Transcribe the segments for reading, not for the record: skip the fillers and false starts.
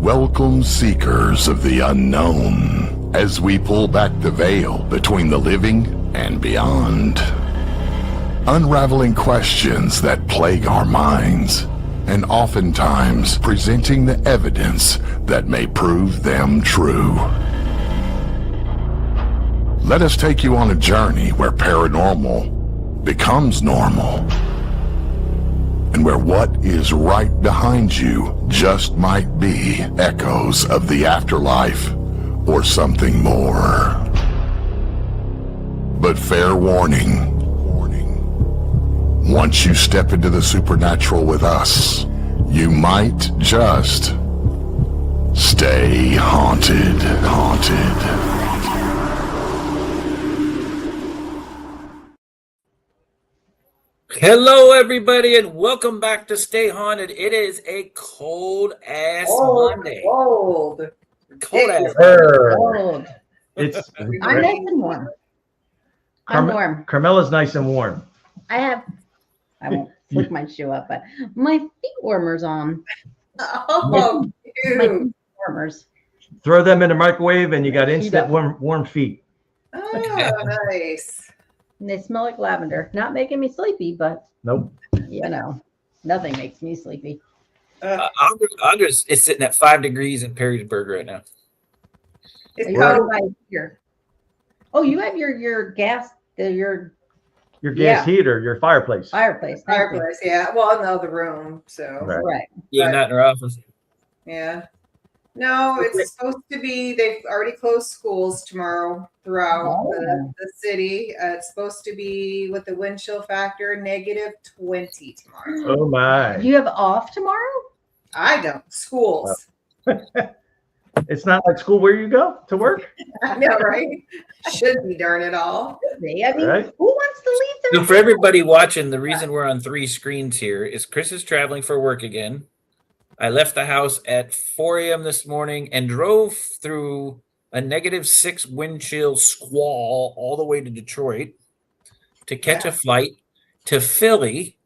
Welcome, seekers of the unknown, as we pull back the veil between the living and beyond. Unraveling questions that plague our minds, and oftentimes presenting the evidence that may prove them true. Let us take you on a journey where paranormal becomes normal, and where what is right behind you just might be echoes of the afterlife or something more. But fair warning, once you step into the supernatural with us, you might just stay haunted. Hello, everybody, and welcome back to Stay Haunted. It is a cold-ass Monday. Cold. Cold-ass Cold. It's I'm nice and warm. I'm warm. Carmela's nice and warm. I won't flick my shoe up, but my feet warmers on. Oh, My feet warmers. Throw them in the microwave and you got instant warm feet. oh, nice. And they smell like lavender. Not making me sleepy, but Nope. you know, nothing makes me sleepy. Andres is sitting at 5 degrees in Perrysburg right now. It's Are you cold. over by here? Oh, you have your gas, your Your gas heater, your fireplace. fireplace. Thank you. Fireplace, yeah. Well, in the other room, so Right. Right. Yeah, not in her office. yeah. No, it's supposed to be. They've already closed schools tomorrow throughout the city. It's supposed to be with the wind chill factor -20 tomorrow. Oh my. You have off tomorrow? I don't. Schools. It's not like school where you go to work. I know, right? Should be, darn it all. I mean, Right. who wants to leave So their for everybody watching, the reason we're on 3 screens here is Chris is traveling for work again. I left the house at 4 a.m. this morning and drove through a -6 wind chill squall all the way to Detroit to catch a flight to Philly.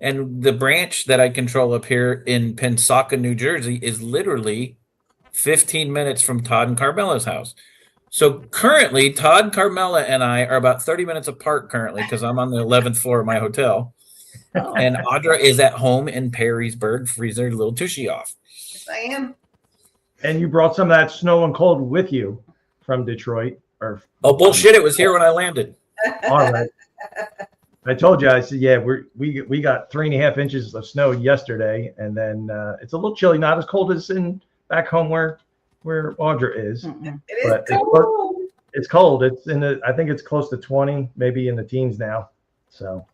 And the branch that I control up here in Pensacola, New Jersey is literally 15 minutes from Todd and Carmela's house. So currently, Todd, Carmela, and I are about 30 minutes apart currently because I'm on the 11th floor of my hotel. And Audra is at home in Perrysburg, freezing her little tushy off. Yes, I am. And you brought some of that snow and cold with you from Detroit. Or Oh, bullshit. It was here when I landed. all right. I told you, I said, yeah, we got 3.5 inches of snow yesterday, and then it's a little chilly, not as cold as in back home where Audra is. Mm-mm. It is But cold. it's cold. It's I think it's close to 20, maybe in the teens now. So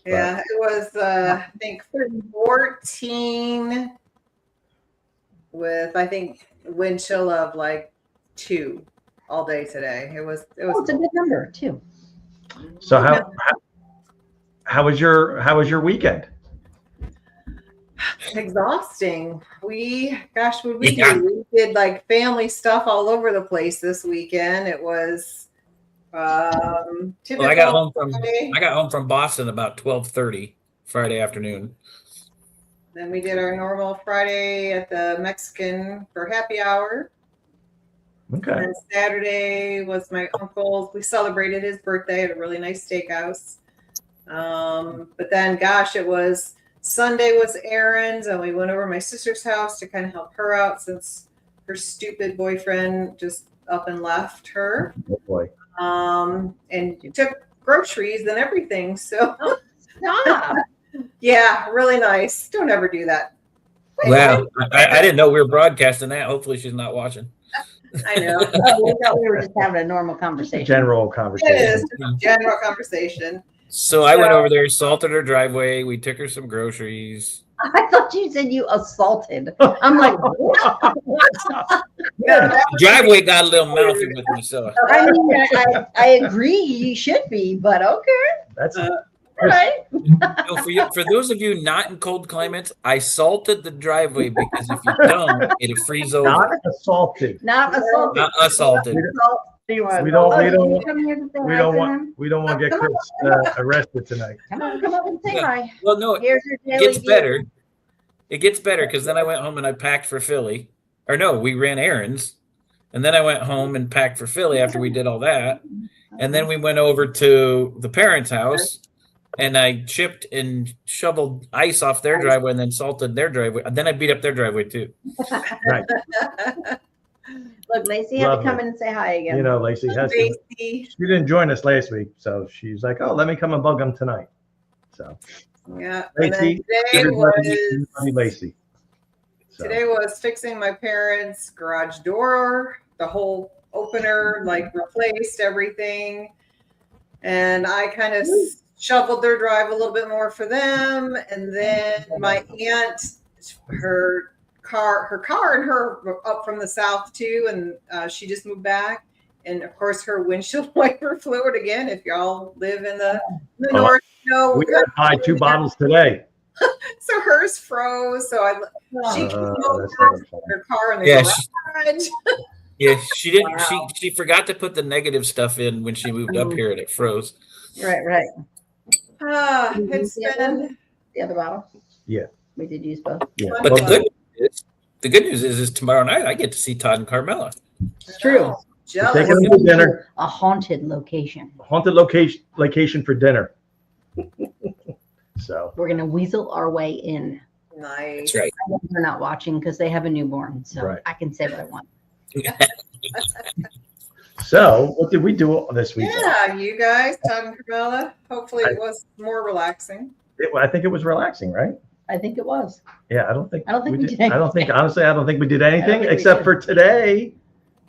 Yeah, it was I think 14 with I think wind chill of like 2 all day today. It was Oh, it's a good number too. So how was your weekend? exhausting. What we Yeah. do? We did like family stuff all over the place this weekend. It was typical. Well, I got home from Boston about 12:30 Friday afternoon. Then we did our normal Friday at the Mexican for happy hour. Okay. And then Saturday was my uncle's. We celebrated his birthday at a really nice steakhouse. But then, gosh, it was Sunday was errands, and we went over to my sister's house to kind of help her out since her stupid boyfriend just up and left her. Oh boy. And took groceries and everything. So, Stop. yeah, really nice. Don't ever do that. Well, I didn't know we were broadcasting that. Hopefully she's not watching. I know. Oh, we thought we were just having a normal conversation. General It conversation. is general conversation. So I went over there, salted her driveway. We took her some groceries. I thought you said you assaulted. I'm like, what? Yeah, Driveway got a little mouthy with me, so I mean, I agree you should be, but okay. That's All right. no, for those of you not in cold climates, I salted the driveway because if you don't, it'll freeze over. not assaulted. Not assaulted. Not assaulted. We don't want to get Chris arrested tonight. Come on and say Yeah. hi. Well, no, Here's your it daily gets better. It gets better because then I went home and I packed for Philly. or no, we ran errands. And then I went home and packed for Philly after we did all that. And then we went over to the parents' house and I chipped and shoveled ice off their driveway and then salted their driveway. And then I beat up their driveway too. Right. Look, Lacey had to Lovely. come in and say hi again. You know, Lacey has to. Lacey. She didn't join us last week, so she's like, "Oh, let me come and bug them tonight." So, Yeah. And then Lacey, everybody, Lacey. So, today was fixing my parents' garage door, the whole opener, like replaced everything. And I kind of shoveled their drive a little bit more for them. And then my aunt, her car and her were up from the south too. And she just moved back. And of course, her windshield wiper fluid again. If y'all live in the north, you know, we got to buy 2 bottles today. so hers froze. So she came over That's not fun. her car in the Yeah, garage. Yeah, she didn't. Wow. She forgot to put the negative stuff in when she moved up here, and it froze. Right. It's been The other bottle? Yeah. We did use both. Yeah. But Well, the good news is tomorrow night I get to see Todd and Carmela. It's true. jealous. Take them to dinner. A haunted location. Haunted location for dinner. So We're going to weasel our way in. Nice. That's right. I know they're not watching because they have a newborn, so Right. I can say what I want. So, what did we do this weekend? Yeah, you guys, Todd and Carmela. Hopefully it was more relaxing. I think it was relaxing, right? I think it was. Yeah, I don't think we did I don't think anything. honestly, I don't think we did anything think we except did. for today.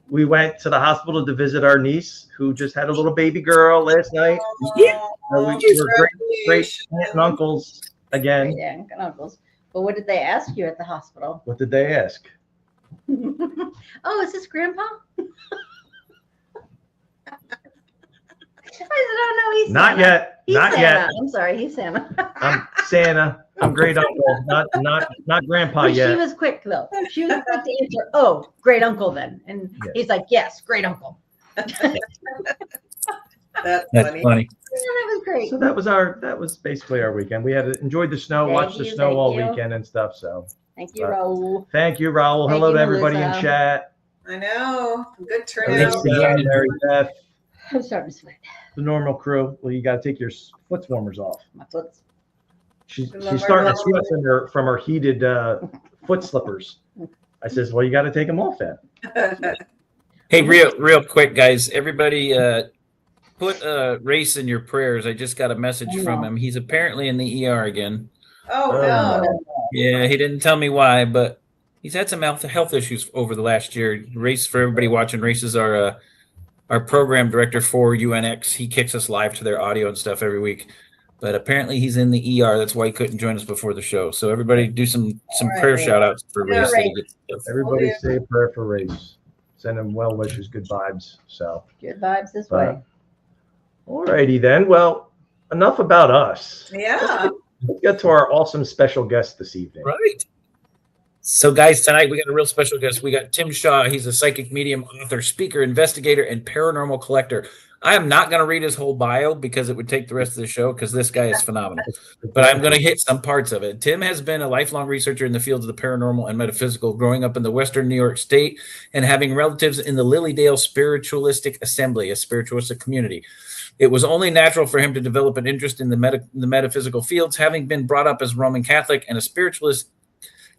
We went to the hospital to visit our niece who just had a little baby girl last night. Yeah. We were great aunt and uncles again. Yeah, and uncles. But what did they ask you at the hospital? What did they ask? Oh, is this Grandpa? I said, oh no, he's Not Santa. yet. He's Not Santa. yet. I'm sorry, he's Santa. I'm Santa. I'm great uncle. Not grandpa But she yet. was quick though. She was quick to answer. Oh, great uncle then, and Yes. he's like, yes, great uncle. That's That's funny. funny. Yeah, that was great. So that was basically our weekend. We had enjoyed the snow, Thank watched the you, snow thank all you. weekend and stuff. So Thank you, Raul. thank you, Raul. Thank Hello you, to everybody in Melissa. chat. I know. Good Thanks, turnout. Steve. Mary Beth, I'm starting to sweat. the normal crew. Well, you got to take your foot warmers off. My foot's. She's We love starting our to sweat from her heated foot slippers. I says, well, you got to take them off then. Hey, real quick, guys. Everybody, put Race in your prayers. I just got a message from him. He's apparently in the ER again. Oh no. Yeah, he didn't tell me why, but he's had some health issues over the last year. Race, for everybody watching, Race is our program director for UNX. He kicks us live to their audio and stuff every week. But apparently he's in the ER. That's why he couldn't join us before the show. So everybody do some right, prayer Ray. shout outs for Yeah, Race. that he Ray. gets- Everybody yeah. say a prayer for Race. Send him well wishes, good vibes. So, Good vibes this But- way. alrighty then. Well, enough about us. Yeah. Let's get to our awesome special guest this evening. Right. So, guys, tonight we got a real special guest. We got Tim Shaw. He's a psychic medium, author, speaker, investigator, and paranormal collector. I am not going to read his whole bio because it would take the rest of the show because this guy is phenomenal. But I'm going to hit some parts of it. Tim has been a lifelong researcher in the fields of the paranormal and metaphysical, growing up in the Western New York State and having relatives in the Lilydale Spiritualistic Assembly, a spiritualistic community. It was only natural for him to develop an interest in the metaphysical fields, having been brought up as Roman Catholic and a spiritualist.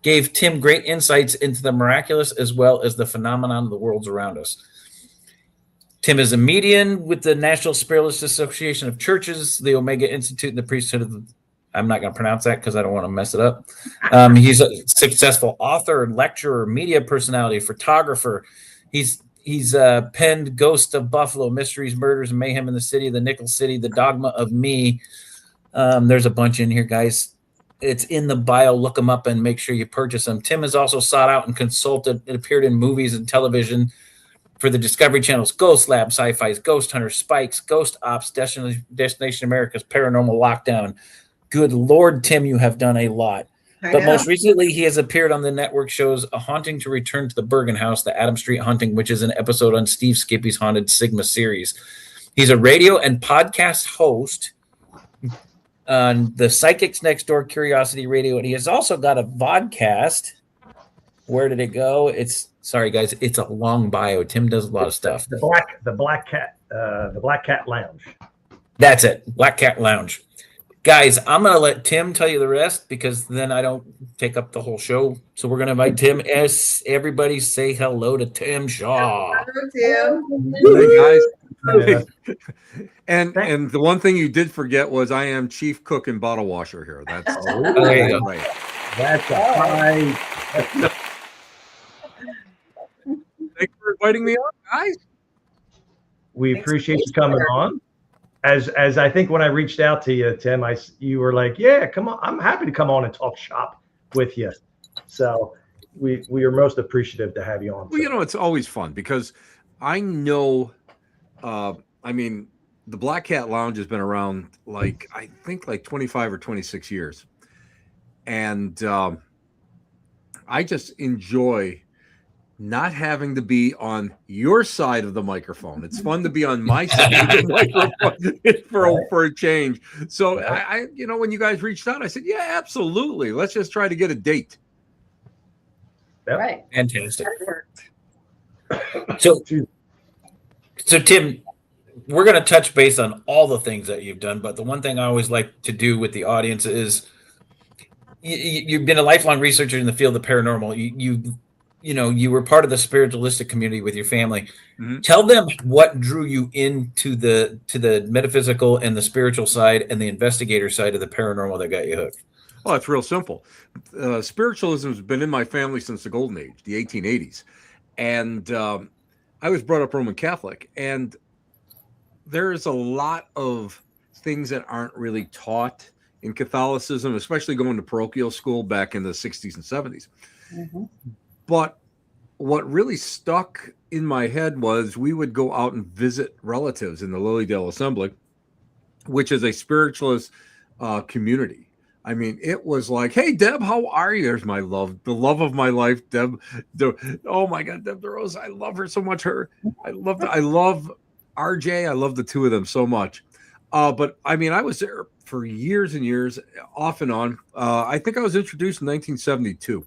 Gave Tim great insights into the miraculous as well as the phenomenon of the worlds around us. Tim is a median with the National Spiritualist Association of Churches, the Omega Institute, and the Priesthood of I'm not going to pronounce that because I don't want to mess it up. He's a successful author, lecturer, media personality, photographer. He's penned Ghost of Buffalo, Mysteries, Murders, and Mayhem in the City, The Nickel City, The Dogma of Me. There's a bunch in here, guys. It's in the bio. Look them up and make sure you purchase them. Tim has also sought out and consulted and appeared in movies and television for the Discovery Channel's Ghost Lab, Sci-Fi's Ghost Hunter, Spikes, Ghost Ops, Destination America's Paranormal Lockdown. Good Lord, Tim, you have done a lot. I But know. most recently, he has appeared on the network shows A Haunting to Return to the Bergen House, The Adam Street Haunting, which is an episode on Steve Skippy's Haunted Sigma series. He's a radio and podcast host on the Psychics Next Door Curiosity Radio, and he has also got a vodcast Where did it go? Sorry guys, it's a long bio. Tim does a lot of stuff. The Black Cat Lounge. That's it. Black Cat Lounge. Guys, I'm going to let Tim tell you the rest because then I don't take up the whole show. So we're going to invite Tim S. Everybody say hello to Tim Shaw. Hey guys. And Thank- and the one thing you did forget was I am chief cook and bottle washer here. That's there you go. right. That's a high. Thanks for inviting me on, guys. We Thanks appreciate for you coming being on. As I think when I reached out to you, Tim, you were like, yeah, come on. I'm happy to come on and talk shop with you. So we are most appreciative to have you on. Well, you know, it's always fun because I know, I mean, the Black Cat Lounge has been around I think 25 or 26 years. And I just enjoy not having to be on your side of the microphone. It's fun to be on my side of the microphone for a change. So I when you guys reached out, I said, yeah, absolutely. Let's just try to get a date. Yep. Right. Fantastic. That worked. So Tim, we're going to touch base on all the things that you've done, but the one thing I always like to do with the audience is you've been a lifelong researcher in the field of paranormal. You were part of the spiritualistic community with your family. Mm-hmm. Tell them what drew you into the metaphysical and the spiritual side and the investigator side of the paranormal that got you hooked. Well, it's real simple. Spiritualism has been in my family since the golden age, the 1880s. And I was brought up Roman Catholic. And there's a lot of things that aren't really taught in Catholicism, especially going to parochial school back in the 60s and 70s. Mm-hmm. But what really stuck in my head was we would go out and visit relatives in the Lilydale Assembly, which is a spiritualist community. I mean, it was like, hey, Deb, how are you? There's my love, the love of my life, Deb. Oh my God, Deb DeRosa. I love her so much. I love RJ. I love the two of them so much. But I mean, I was there for years and years, off and on. I think I was introduced in 1972.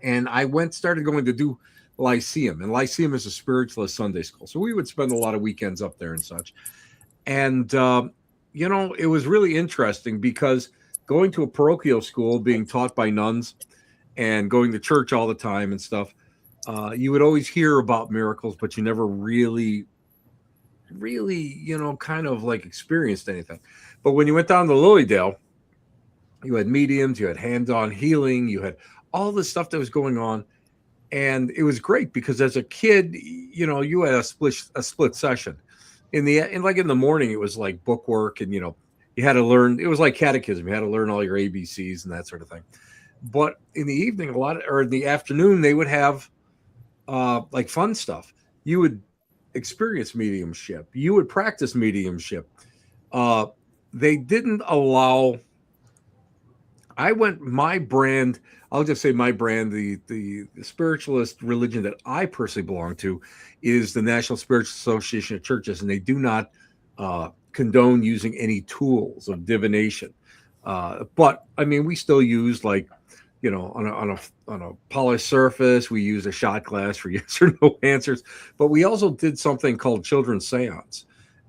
And I started going to do Lyceum. And Lyceum is a spiritualist Sunday school. So we would spend a lot of weekends up there and such. And, it was really interesting because going to a parochial school, being taught by nuns and going to church all the time and stuff, you would always hear about miracles, but you never really, kind of like experienced anything. But when you went down to Lilydale, you had mediums, you had hands-on healing, you had all this stuff that was going on. And it was great because as a kid, you had a split session. In the morning, it was like book work and, you had to learn, it was like catechism. You had to learn all your ABCs and that sort of thing. But in the evening, in the afternoon, they would have like fun stuff. You would experience mediumship. You would practice mediumship. They didn't allow, my brand, I'll just say my brand, the spiritualist religion that I personally belong to is the National Spiritual Association of Churches, and they do not condone using any tools of divination. But I mean, we still use on a polished surface, we use a shot glass for yes or no answers. But we also did something called children's seance,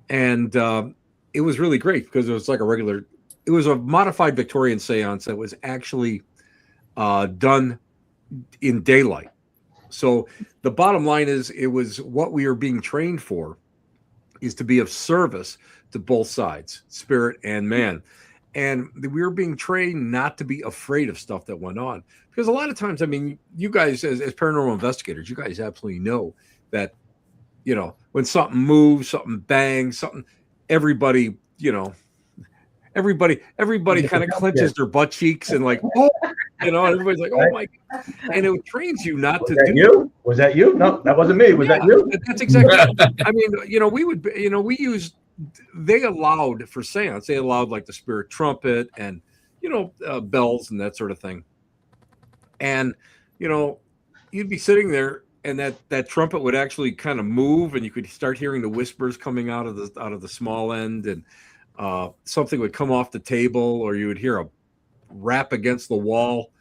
and it was really great because it was like it was a modified Victorian seance that was actually done in daylight. So the bottom line is, it was what we are being trained for is to be of service to both sides, spirit and man. And we were being trained not to be afraid of stuff that went on. Because a lot of times, I mean, you guys as paranormal investigators, you guys absolutely know that, when something moves, something bangs, everybody kind of clenches their butt cheeks and like, oh, everybody's like, oh my God. And it trains you not to do you. Was that you? No, that wasn't me. Was that you? That's exactly. I mean, they allowed for seance, they allowed like the spirit trumpet and, bells and that sort of thing. And, you'd be sitting there and that trumpet would actually kind of move and you could start hearing the whispers coming out of the small end, and something would come off the table or you would hear a rap against the wall.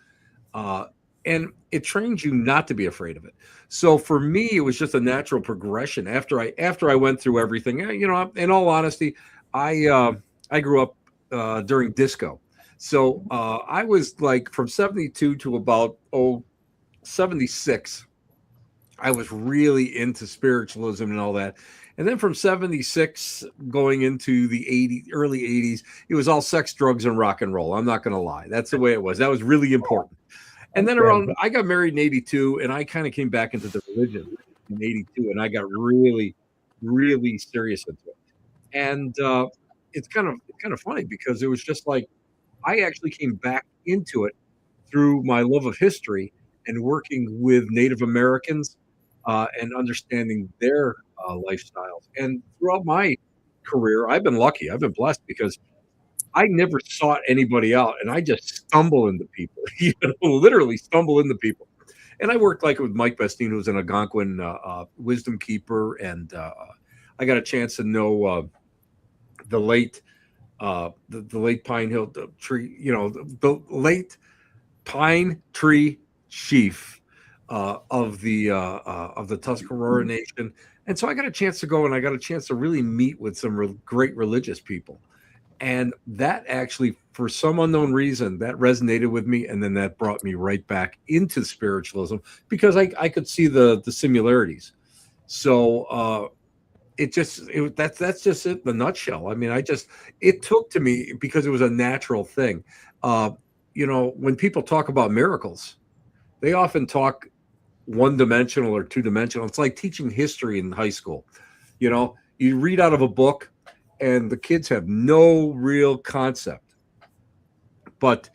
and it trains you not to be afraid of it. So for me, it was just a natural progression after I went through everything. You know, in all honesty, I grew up during disco. So I was like from 72 to about 76. I was really into spiritualism and all that. And then from 76 going into the early 80s, it was all sex, drugs, and rock and roll. I'm not going to lie. That's the way it was. That was really important. And then I got married in 82, and I kind of came back into the religion in 82, and I got really, really serious into it. And it's kind of funny because it was just like I actually came back into it through my love of history and working with Native Americans and understanding their lifestyles. And throughout my career, I've been lucky. I've been blessed because I never sought anybody out, and I just stumble into people, literally stumble into people. And I worked like with Mike Bestine, who's an Algonquin wisdom keeper, and I got a chance to know the late Pine Hill tree, the late Pine Tree Chief of the Tuscarora Nation. And so I got a chance to go, and I got a chance to really meet with some great religious people. And that actually, for some unknown reason, that resonated with me. And then that brought me right back into spiritualism because I could see the similarities. So that's just it in the nutshell. I mean, it took to me because it was a natural thing. When people talk about miracles, they often talk one-dimensional or two-dimensional. It's like teaching history in high school. You read out of a book and the kids have no real concept. But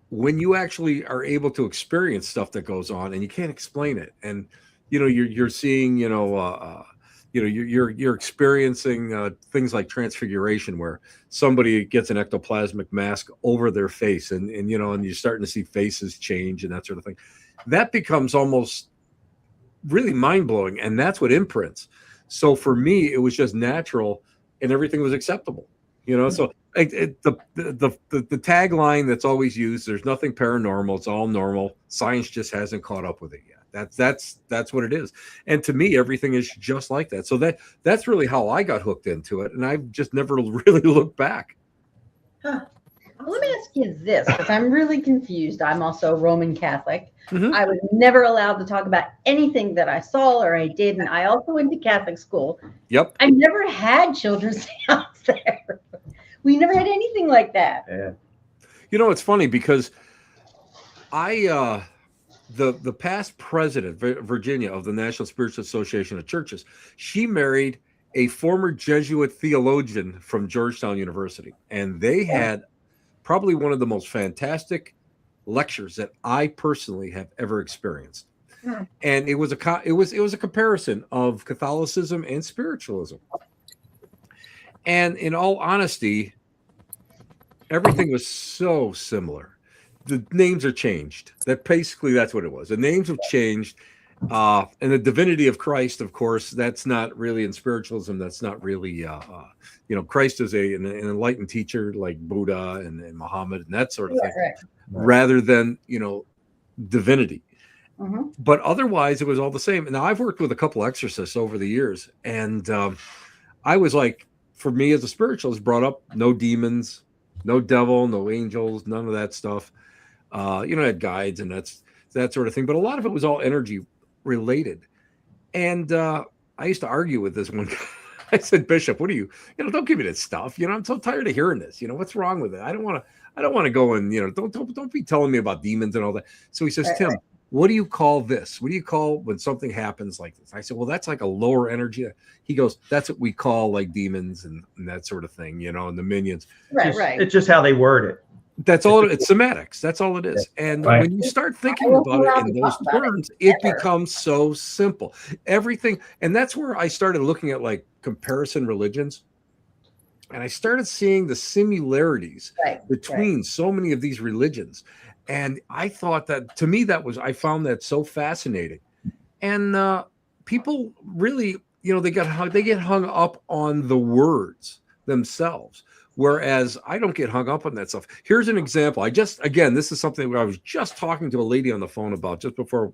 when you actually are able to experience stuff that goes on and you can't explain it, and you're seeing, you're experiencing things like transfiguration, where somebody gets an ectoplasmic mask over their face, and you're starting to see faces change and that sort of thing. That becomes almost really mind-blowing, and that's what imprints. So for me, it was just natural, and everything was acceptable. So the tagline that's always used: "There's nothing paranormal; it's all normal. Science just hasn't caught up with it yet." That's what it is. And to me, everything is just like that. So that's really how I got hooked into it, and I've just never really looked back. Huh. Let me ask you this, because I'm really confused. I'm also Roman Catholic. Mm-hmm. I was never allowed to talk about anything that I saw or I did, and I also went to Catholic school. Yep. I never had children's seance there. We never had anything like that. Yeah. It's funny because the past president, Virginia, of the National Spiritualist Association of Churches, she married a former Jesuit theologian from Georgetown University, and they had probably one of the most fantastic lectures that I personally have ever experienced. And it was a comparison of Catholicism and spiritualism. And in all honesty, everything was so similar. The names are changed. That's what it was. The names have changed. And the divinity of Christ, of course, that's not really in spiritualism. That's not really, Christ is an enlightened teacher like Buddha and Muhammad and that sort of thing, rather than, divinity. Mm-hmm. But otherwise, it was all the same. Now, I've worked with a couple exorcists over the years, and I was like, for me as a spiritualist, brought up no demons, no devil, no angels, none of that stuff. I had guides and that sort of thing. But a lot of it was all energy related. And I used to argue with this one guy. I said, "Bishop, what do you, don't give me this stuff. I'm so tired of hearing this. What's wrong with it? I don't want to go and, don't be telling me about demons and all that." So he says, "Tim, what do you call this? What do you call when something happens like this?" I said, "Well, that's like a lower energy." He goes, "That's what we call like demons and that sort of thing, and the minions." Right. It's just how they word it. That's all. It's semantics. That's all it is. And when you start thinking about it in those terms, it becomes so simple. Everything. And that's where I started looking at like comparison religions. And I started seeing the similarities between so many of these religions. And I thought that, to me, I found that so fascinating. And people really, they get hung up on the words themselves, Whereas I don't get hung up on that stuff. Here's an example. Again, this is something I was just talking to a lady on the phone about just before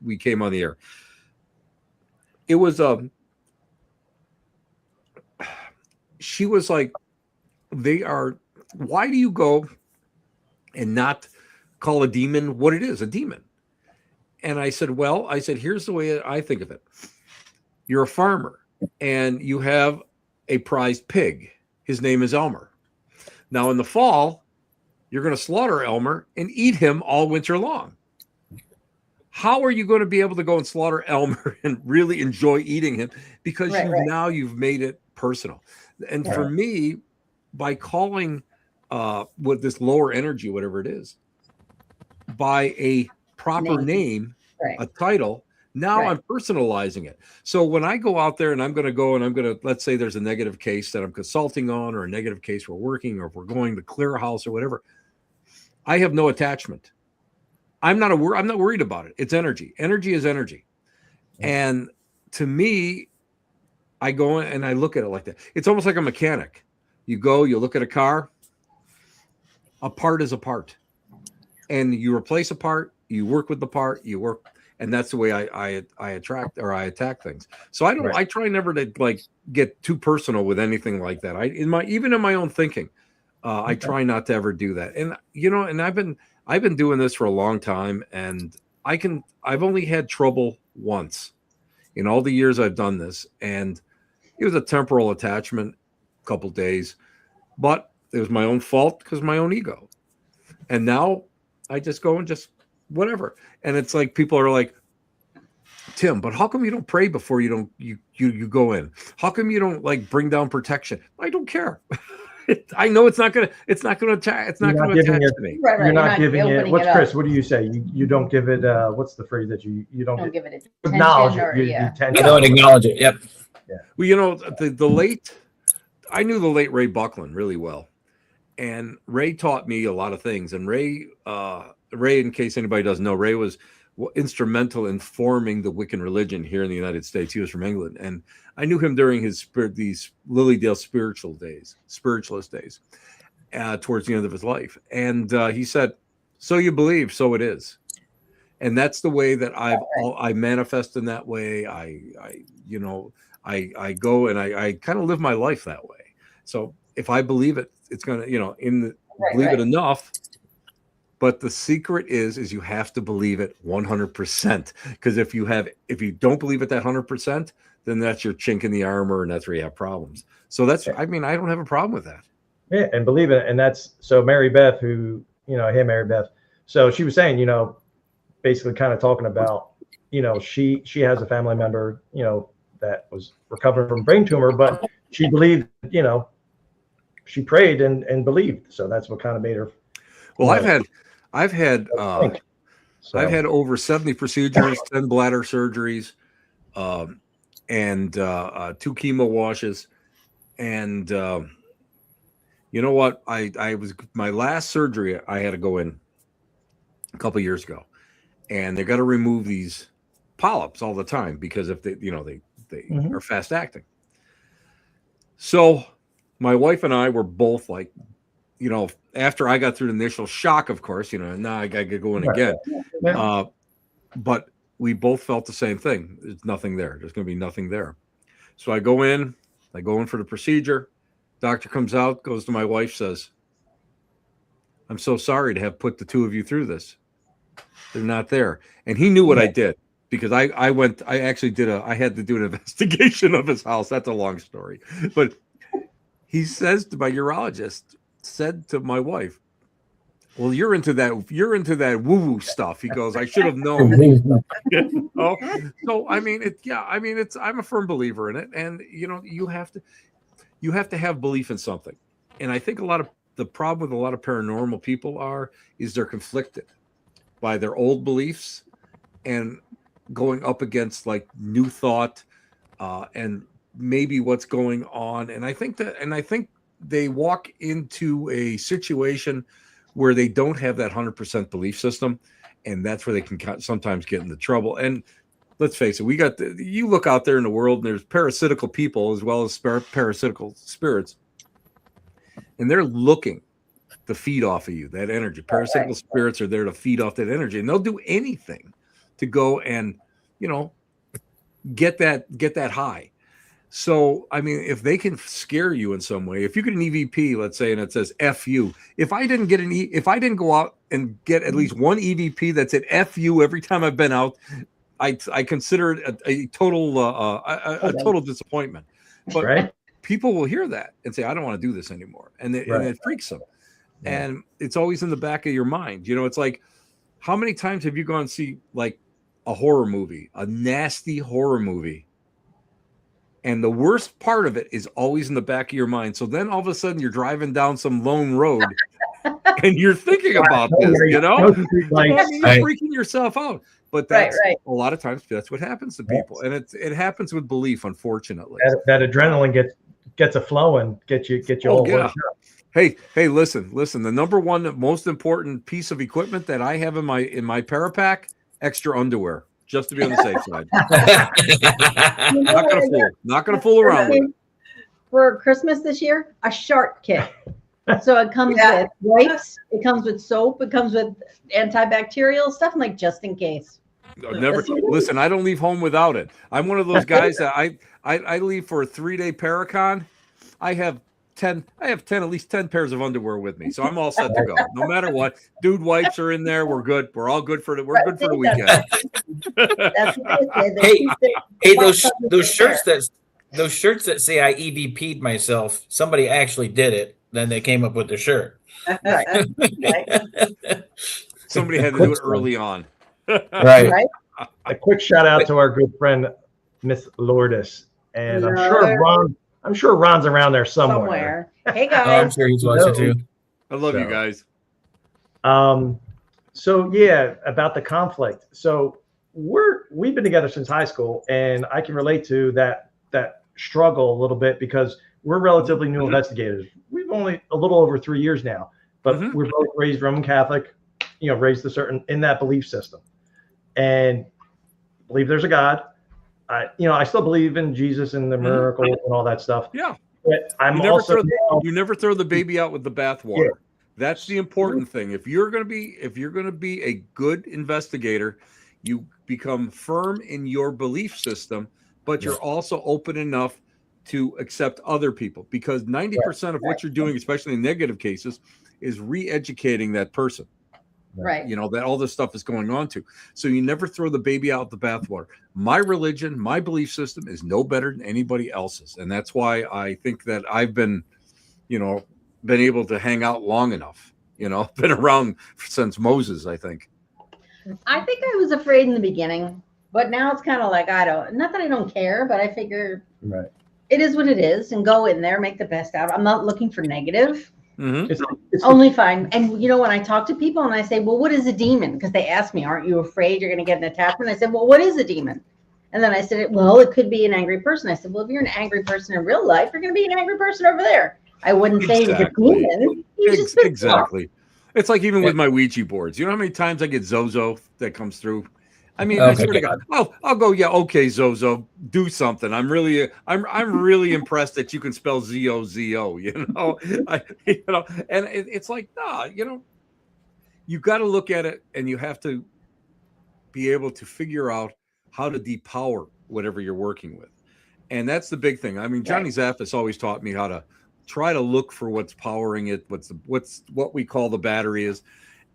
we came on the air. It was she was like, why do you go and not call a demon what it is, a demon? And I said, here's the way I think of it. You're a farmer and you have a prized pig. His name is Elmer. Now in the fall, you're going to slaughter Elmer and eat him all winter long. How are you going to be able to go and slaughter Elmer and really enjoy eating him? Because now you've made it personal. And for me, by calling what this lower energy, whatever it is, by a proper name, a title, now I'm personalizing it. So when I go out there and I'm going to, let's say there's a negative case that I'm consulting on, or a negative case we're working, or if we're going to clear a house or whatever, I have no attachment. I'm not worried about it. It's energy. Energy is energy. And to me, I go and I look at it like that. It's almost like a mechanic. You go, you look at a car, a part is a part. And you replace a part, you work with the part, and that's the way I attract, or I attack things. So I try never to like get too personal with anything like that. Even in my own thinking, I try not to ever do that. And and I've been doing this for a long time, and I've only had trouble once in all the years I've done this, and it was a temporal attachment, a couple days, but it was my own fault because of my own ego. And now I just go and just whatever. And it's like people are like, Tim, but how come you don't pray before you go in? How come you don't like bring down protection? I don't care. I know it's not gonna attack. It's not gonna attach to me. You're not giving it. What's Chris? What do you say? You don't give it. What's the phrase that you don't give it acknowledge attention? it. You don't acknowledge it. Yep. Yeah. Well, I knew the late Ray Buckland really well, and Ray taught me a lot of things. And Ray, in case anybody doesn't know, Ray was instrumental in forming the Wiccan religion here in the United States. He was from England, and I knew him during these Lilydale spiritualist days, towards the end of his life. And he said, "So you believe, so it is." And that's the way that I manifest in that way. I go and I kind of live my life that way. So if I believe it, it's gonna, believe it enough. But the secret is you have to believe it 100%. Because if you don't believe it that 100%, then that's your chink in the armor, and that's where you have problems. So I don't have a problem with that. Yeah, and believe it. And that's so Mary Beth, who, hey, Mary Beth. So she was saying, basically kind of talking about, she has a family member, that was recovering from brain tumor, but she believed, she prayed and believed. So that's what kind of made her. Well, I've had over 70 procedures, 10 bladder surgeries, and 2 chemo washes. And you know what? I was my last surgery. I had to go in a couple of years ago, and they got to remove these polyps all the time because if they are fast acting. So my wife and I were both like, after I got through the initial shock, of course, now I got to go in again. Yeah. But we both felt the same thing. There's nothing there. There's going to be nothing there. So I go in for the procedure. Doctor comes out, goes to my wife, says, "I'm so sorry to have put the two of you through this. They're not there." And he knew what I did because I had to do an investigation of his house. That's a long story. But he says to my urologist, said to my wife, "Well, you're into that woo-woo stuff." He goes, "I should have known." So I'm a firm believer in it. And you have to have belief in something. And I think the problem with a lot of paranormal people is they're conflicted by their old beliefs and going up against like new thought and maybe what's going on. And I think they walk into a situation where they don't have that 100% belief system, and that's where they can sometimes get into trouble. And let's face it, you look out there in the world, and there's parasitical people as well as parasitical spirits, and they're looking to feed off of you, that energy. Parapsychical spirits are there to feed off that energy, and they'll do anything to go and, you know, get that high. So, I mean, if they can scare you in some way, if you get an EVP, let's say, and it says F you, if I didn't go out and get at least one EVP that said F you every time I've been out, I consider it a total total disappointment. But people will hear that and say, I don't want to do this anymore. And it freaks them. Yeah. And it's always in the back of your mind. You know, it's like, how many times have you gone and see like a horror movie, a nasty horror movie? And the worst part of it is always in the back of your mind. So then all of a sudden you're driving down some lone road and you're thinking about this, you know? You're freaking yourself out. But that's a lot of times that's what happens to people. And it happens with belief, unfortunately. That adrenaline gets a flowing, get you all worked up. Hey, listen. The number one most important piece of equipment that I have in my Parapack, extra underwear. Just to be on the safe side. Not gonna fool around with it. For Christmas this year, a shark kit. So it comes with wipes, it comes with soap, it comes with antibacterial stuff. I'm like, just in case. Listen, I don't leave home without it. I'm one of those guys that I leave for a 3-day Paracon. I have at least 10 pairs of underwear with me, so I'm all set to go. No matter what, dude wipes are in there. We're good. We're all good for the weekend. Hey, those shirts that say I EVP'd myself, somebody actually did it. Then they came up with the shirt. Somebody had to do it early on. Right. A quick shout out to our good friend Miss Lourdes, and I'm sure Ron's around there somewhere. Hey guys. I'm sure he's watching too. I love you guys. So yeah, about the conflict. So we've been together since high school, and I can relate to that struggle a little bit because we're relatively new investigators. We've only a little over 3 years now, but we're both raised Roman Catholic, raised in that belief system, and believe there's a God. I still believe in Jesus and the miracles and all that stuff. Yeah. But you never throw the baby out with the bathwater. Yeah. That's the important thing. If you're going to be a good investigator, you become firm in your belief system, but you're also open enough to accept other people, because 90% of what you're doing, especially in negative cases, is re-educating that person. Right. That all this stuff is going on to. So you never throw the baby out with the bathwater. My religion, my belief system is no better than anybody else's. And that's why I think that I've been able to hang out long enough, been around since Moses, I think. I think I was afraid in the beginning, but now it's kind of like, not that I don't care, but I figure it is what it is, and go in there, make the best out. I'm not looking for negative. Mm-hmm. It's only fine. And when I talk to people and I say, well, what is a demon? Because they ask me, aren't you afraid you're going to get an attachment? I said, well, what is a demon? And then I said, well, it could be an angry person. I said, well, if you're an angry person in real life, you're going to be an angry person over there. I wouldn't say it's a demon. Exactly. It's like even with my Ouija boards. You know how many times I get Zozo that comes through? I mean, I swear to God, I'll go, okay, Zozo, do something. I'm really impressed that you can spell Z-O-Z-O, and it's like, you got to look at it, and you have to be able to figure out how to depower whatever you're working with. And that's the big thing. I mean, Johnny Zaffis always taught me how to try to look for what's powering it, what we call the battery is.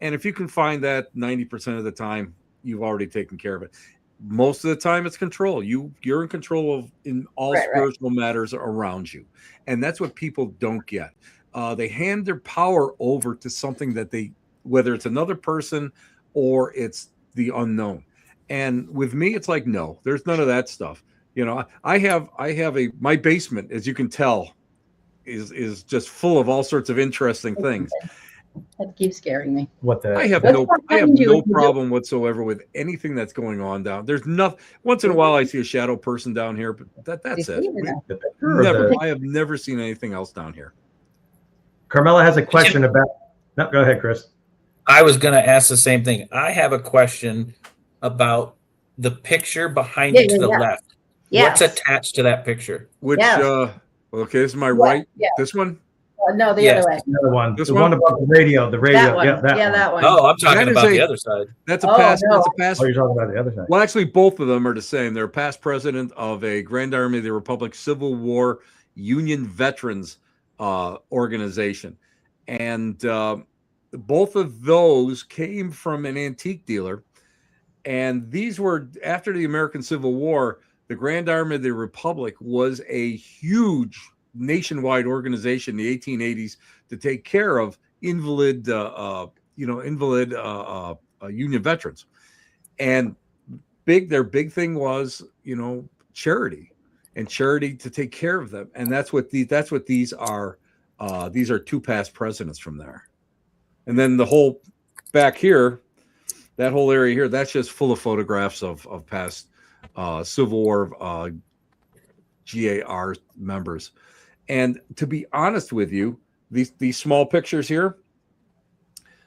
And if you can find that 90% of the time, you've already taken care of it. Most of the time it's control. You're in control of in all spiritual matters around you. And that's what people don't get. They hand their power over to something that whether it's another person or it's the unknown. And with me, it's like, no, there's none of that stuff. I have my basement, as you can tell, is just full of all sorts of interesting things. That keeps scaring me. I have no problem whatsoever with anything that's going on down. There's nothing. Once in a while, I see a shadow person down here, but that's it. I have never seen anything else down here. Carmela has a question about. No, go ahead, Chris. I was going to ask the same thing. I have a question about the picture behind you to the left. Yes. What's attached to that picture? Which? Okay, this is my right. Yeah. This one. No, the Yes. other way. The other one. This the one? one above the radio. The radio. That one. Yeah, that one. That one. Oh, I'm talking That is about the a- other side. That's a Oh, past. no. That's a past. Oh, you're talking about the other side. Well, actually, both of them are the same. They're past president of a Grand Army of the Republic Civil War Union Veterans organization, and both of those came from an antique dealer. And these were after the American Civil War. The Grand Army of the Republic was a huge nationwide organization in the 1880s to take care of invalid Union veterans. And their big thing was, charity to take care of them. And that's what these are. These are two past presidents from there. And then the whole back here, that whole area here, that's just full of photographs of past Civil War GAR members. And to be honest with you, these small pictures here,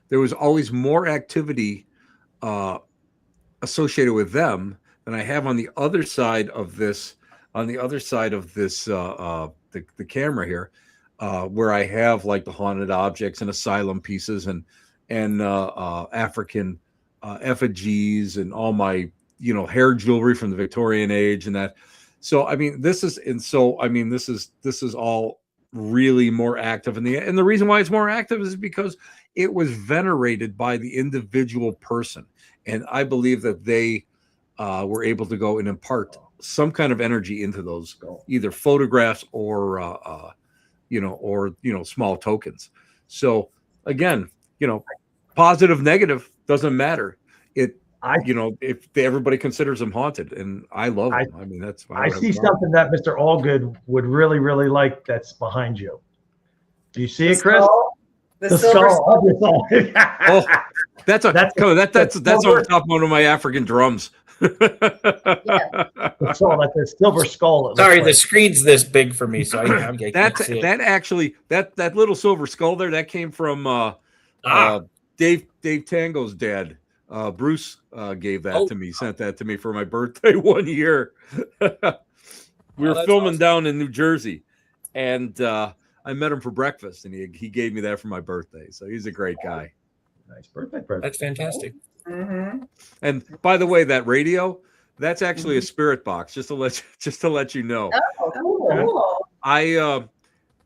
there was always more activity associated with them than I have on the other side of this. On the other side of this, the camera here, where I have like the haunted objects and asylum pieces and African effigies and all my hair jewelry from the Victorian age and that. So I mean, this is all really more active, and the reason why it's more active is because it was venerated by the individual person, and I believe that they were able to go and impart some kind of energy into those either photographs or small tokens. So again, positive, negative doesn't matter. If everybody considers them haunted, and I love them. I mean, that's why I see something that Mr. Allgood would really, really like that's behind you. Do you see it, Chris? The silver skull. Oh, that's on top of one of my African drums. That's all. That's a silver skull. Sorry, the screen's this big for me, so I can't see it. That little silver skull there, that came from Dave Tango's dad. Bruce gave that to me, sent that to me for my birthday one year. We were filming down in New Jersey, and I met him for breakfast, and he gave me that for my birthday. So he's a great guy. Nice birthday present. That's fantastic. Mm-hmm. And by the way, that radio, that's actually a spirit box. Just to let you know. Oh, cool.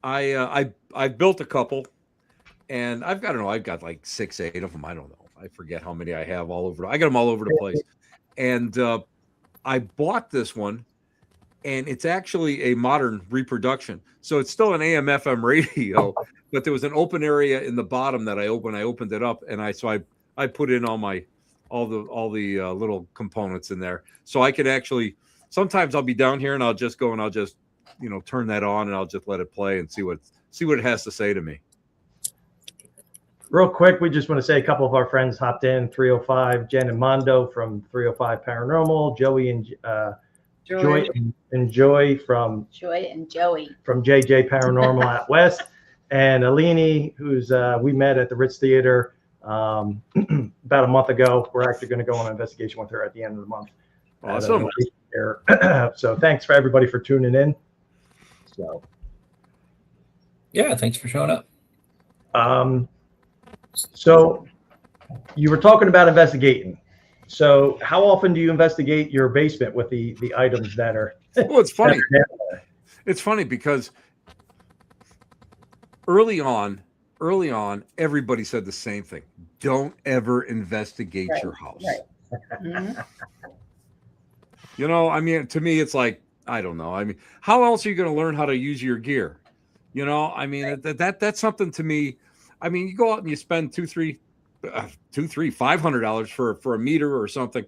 I built a couple, and I've got like 6, 8 of them. I don't know. I forget how many I have all over. I got them all over the place. And I bought this one, and it's actually a modern reproduction. So it's still an AM FM radio, but there was an open area in the bottom that I opened. I opened it up, and I put in all the little components in there. So I could actually, sometimes I'll be down here and I'll just go and I'll just turn that on and I'll just let it play and see what it has to say to me. Real quick, we just want to say a couple of our friends hopped in. 305 Jen and Mondo from 305 Paranormal, Joey and Joy and Joy from JJ Paranormal out west, and Alini, who's we met at the Ritz Theater about a month ago. We're actually going to go on an investigation with her at the end of the month. Awesome. So thanks for everybody for tuning in. So yeah, thanks for showing up. So you were talking about investigating. So how often do you investigate your basement with the items that are? Well, it's funny. It's funny because early on, everybody said the same thing. Don't ever investigate your house. Right. Mm-hmm. I mean, to me, it's like, I don't know. I mean, how else are you going to learn how to use your gear? I mean, that's something to me. I mean, you go out and you spend $500 for a meter or something.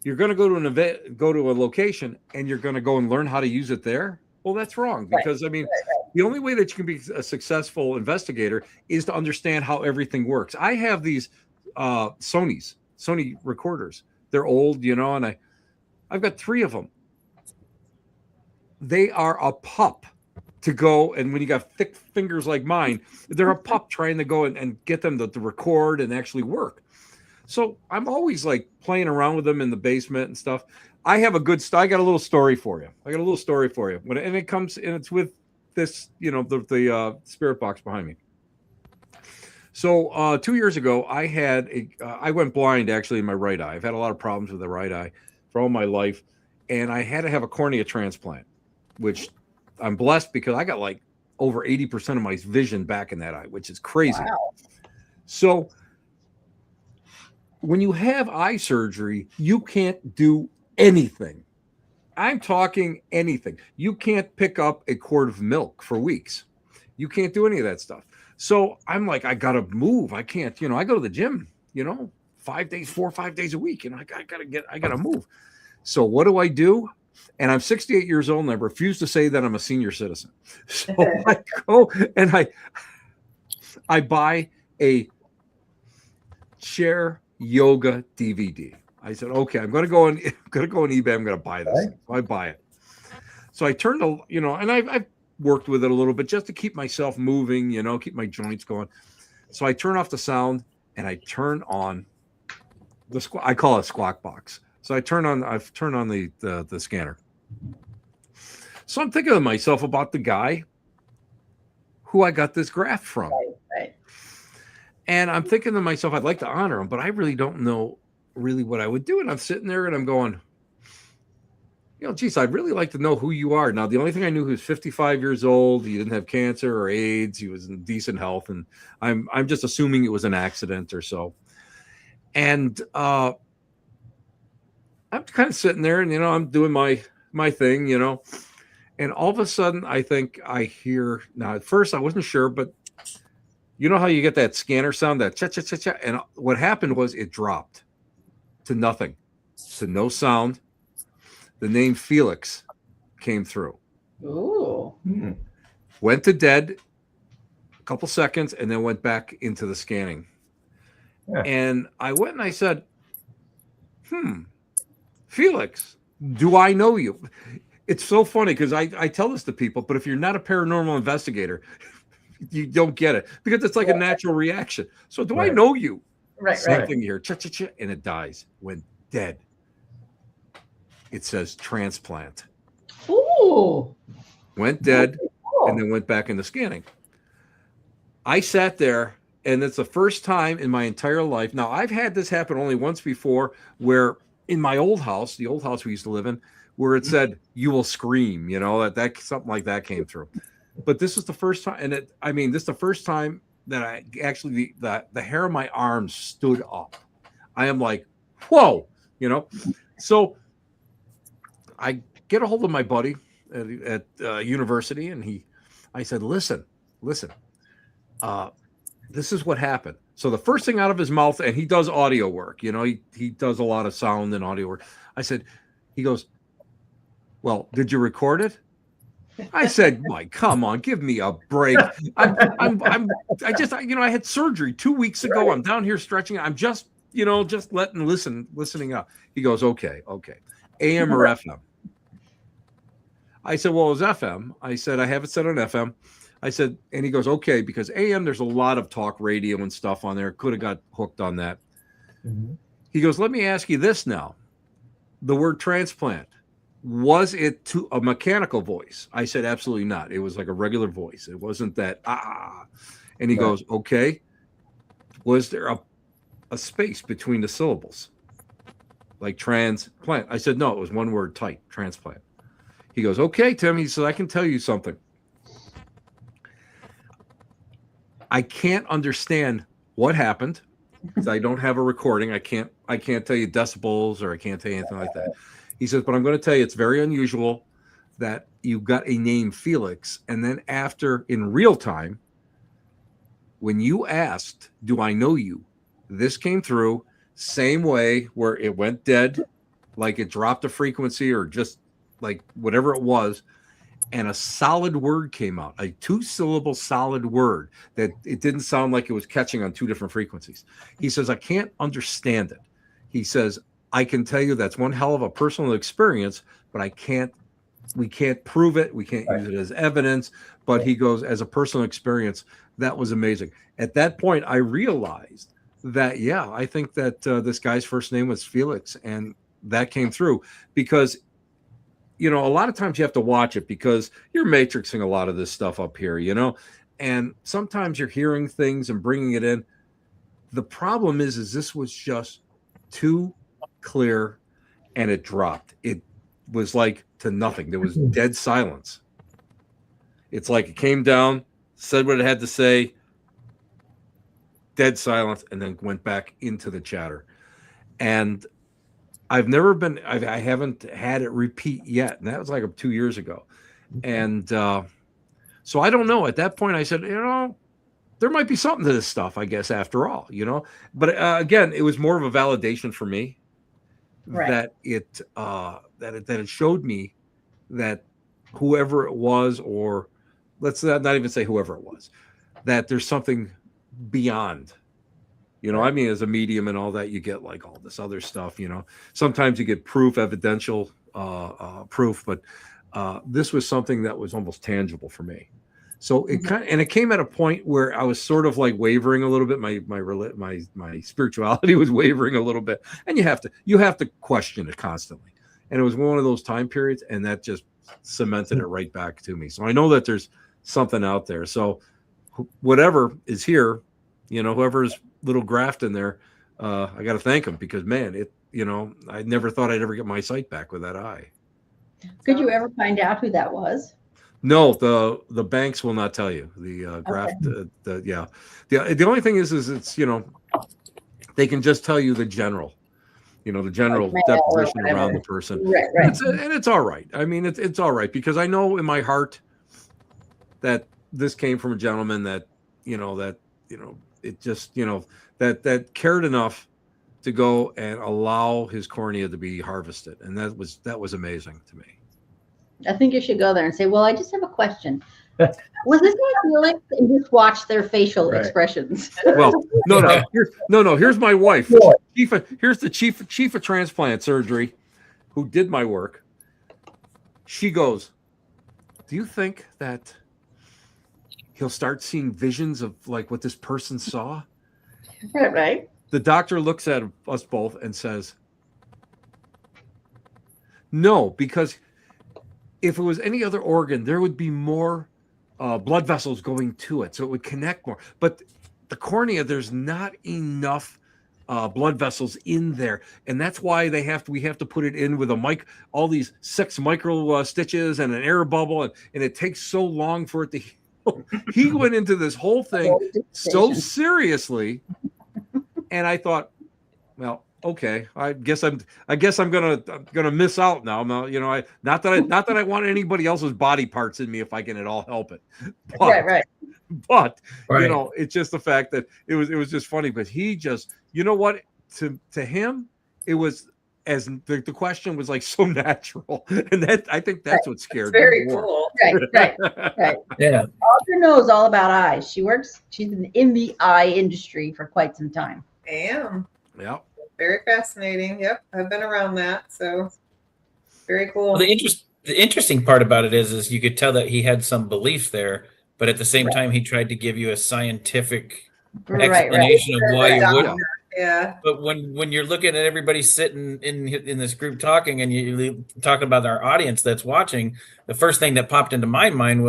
You're going to go to an event, go to a location, and you're going to go and learn how to use it there. Well, that's wrong because I mean, the only way that you can be a successful investigator is to understand how everything works. I have these Sony recorders. They're old, and I've got 3 of them. They are a pup to go, and when you got thick fingers like mine, they're a pup trying to go and get them to record and actually work. So I'm always like playing around with them in the basement and stuff. I got a little story for you. And it comes, and it's with this, the spirit box behind me. So 2 years ago, I went blind actually in my right eye. I've had a lot of problems with the right eye for all my life, and I had to have a cornea transplant, which I'm blessed because I got like over 80% of my vision back in that eye, which is crazy. Wow. So when you have eye surgery, you can't do anything. I'm talking anything. You can't pick up a quart of milk for weeks. You can't do any of that stuff. So I'm like, I got to move. I can't, I go to the gym, 4 or 5 days a week. I got to move. So what do? And I'm 68 years old and I refuse to say that I'm a senior citizen. So I go and I buy a chair yoga DVD. I said, okay, I'm going to go on eBay. I'm going to buy this. Right. So I buy it. So I turn to, and I've worked with it a little bit just to keep myself moving, keep my joints going. So I turn off the sound and I turn on I call it squawk box. So I've turned on the scanner. So I'm thinking to myself about the guy who I got this graft from. Right. And I'm thinking to myself, I'd like to honor him, but I really don't know really what I would do. And I'm sitting there and I'm going, geez, I'd really like to know who you are. Now, the only thing I knew, he was 55 years old. He didn't have cancer or AIDS. He was in decent health. And I'm just assuming it was an accident or so. And I'm kind of sitting there and, I'm doing my thing, and all of a sudden I think I hear, now at first I wasn't sure, but you know how you get that scanner sound, that cha cha cha cha, and what happened was it dropped to nothing, to no sound. The name Felix came through. Ooh. Went to dead a couple seconds and then went back into the scanning. Yeah. And I went and I said, Felix, do I know you? It's so funny because I tell this to people, but if you're not a paranormal investigator, you don't get it because it's like a natural reaction. So do I know you? Right. Something here, cha-cha-cha, and it dies. Went dead. It says transplant. Ooh. Went dead Cool. and then went back into scanning. I sat there, and it's the first time in my entire life. Now, I've had this happen only once before where in my old house, the old house we used to live in, where it said, you will scream, that something like that came through. But this is the first time, and this is the first time that I actually, the hair on my arms stood up. I am like, whoa, So I get a hold of my buddy at university, and I said, listen, this is what happened. So the first thing out of his mouth, and he does audio work, he does a lot of sound and audio work. He goes, well, did you record it? I said, Mike, come on, give me a break. I had surgery 2 weeks ago. I'm down here stretching. I'm just listening up. He goes, okay. AM or FM? I said, well, it was FM. I said, I have it set on FM. I said, and he goes, okay, because AM, there's a lot of talk radio and stuff on there. Could have got hooked on that. Mm-hmm. He goes, let me ask you this now. The word transplant, was it to a mechanical voice? I said, absolutely not. It was like a regular voice. It wasn't that, And he goes, okay. Was there a space between the syllables? Like transplant? I said, no, it was one word tight, transplant. He goes, okay, Tim. He says, I can tell you something. I can't understand what happened because I don't have a recording. I can't tell you decibels or I can't tell you anything like that. He says, but I'm going to tell you it's very unusual that you got a name Felix. And then after, in real time, when you asked, do I know you? This came through same way where it went dead, like it dropped a frequency or just like whatever it was. And a solid word came out, a 2-syllable solid word that it didn't sound like it was catching on 2 different frequencies. He says, I can't understand it. He says, I can tell you that's one hell of a personal experience, but we can't prove it. We can't use it as evidence. But he goes, as a personal experience, that was amazing. At that point, I realized that, I think that this guy's first name was Felix. And that came through because you know, a lot of times you have to watch it because you're matrixing a lot of this stuff up here, you know, and sometimes you're hearing things and bringing it in. The problem is this was just too clear, and it dropped. It was like to nothing. There was dead silence. It's like it came down, said what it had to say, dead silence, and then went back into the chatter. And I haven't had it repeat yet. And that was like 2 years ago. And so I don't know. At that point, I said, you know, there might be something to this stuff, I guess, after all, you know. But again, it was more of a validation for me that it showed me that whoever it was, or let's not even say whoever it was, that there's something beyond. You know, I mean, as a medium and all that, you get like all this other stuff, you know. Sometimes you get proof, evidential proof, but this was something that was almost tangible for me. So it it came at a point where I was sort of like wavering a little bit. My spirituality was wavering a little bit, and you have to question it constantly. And it was one of those time periods, and that just cemented it right back to me. So I know that there's something out there. So whatever is here, you know, whoever's little graft in there, I got to thank him, because man, you know, I never thought I'd ever get my sight back with that eye. Could you ever find out who that was? No, the banks will not tell you. The graft, the only thing is it's, you know, they can just tell you the general, you know, the general deposition around the person, right. And it's all right. I mean, it's all right, because I know in my heart that this came from a gentleman that it just, you know, that cared enough to go and allow his cornea to be harvested, and that was amazing to me. I think you should go there and say, well, I just have a question. Was this my feeling? And just watch their facial expressions. Well, no. Here's my wife. Here's the chief of transplant surgery, who did my work. She goes, do you think that he'll start seeing visions of like what this person saw? Right. The doctor looks at us both and says, no, because if it was any other organ, there would be more blood vessels going to it, so it would connect more. But the cornea, there's not enough blood vessels in there, and that's why we have to put it in with all these 6 micro stitches and an air bubble, and it takes so long for it to heal. He went into this whole thing so seriously, and I thought, well, okay, I guess I'm gonna miss out now. You know, not that I want anybody else's body parts in me if I can at all help it. But, right. But you know, it's just the fact that it was just funny. But he just, you know what, to him, it was, as the question was like so natural, and that I think that's what scared me. Very more. cool. Right. Yeah. Audra knows all about eyes. She's in the eye industry for quite some time. I am. Yeah. Very fascinating. Yep, I've been around that, so very cool. Well, the interesting part about it is you could tell that he had some belief there, but at the same time, he tried to give you a scientific explanation of why you wouldn't. Yeah. But when you're looking at everybody sitting in this group talking, and you're talking about our audience that's watching, the first thing that popped into my mind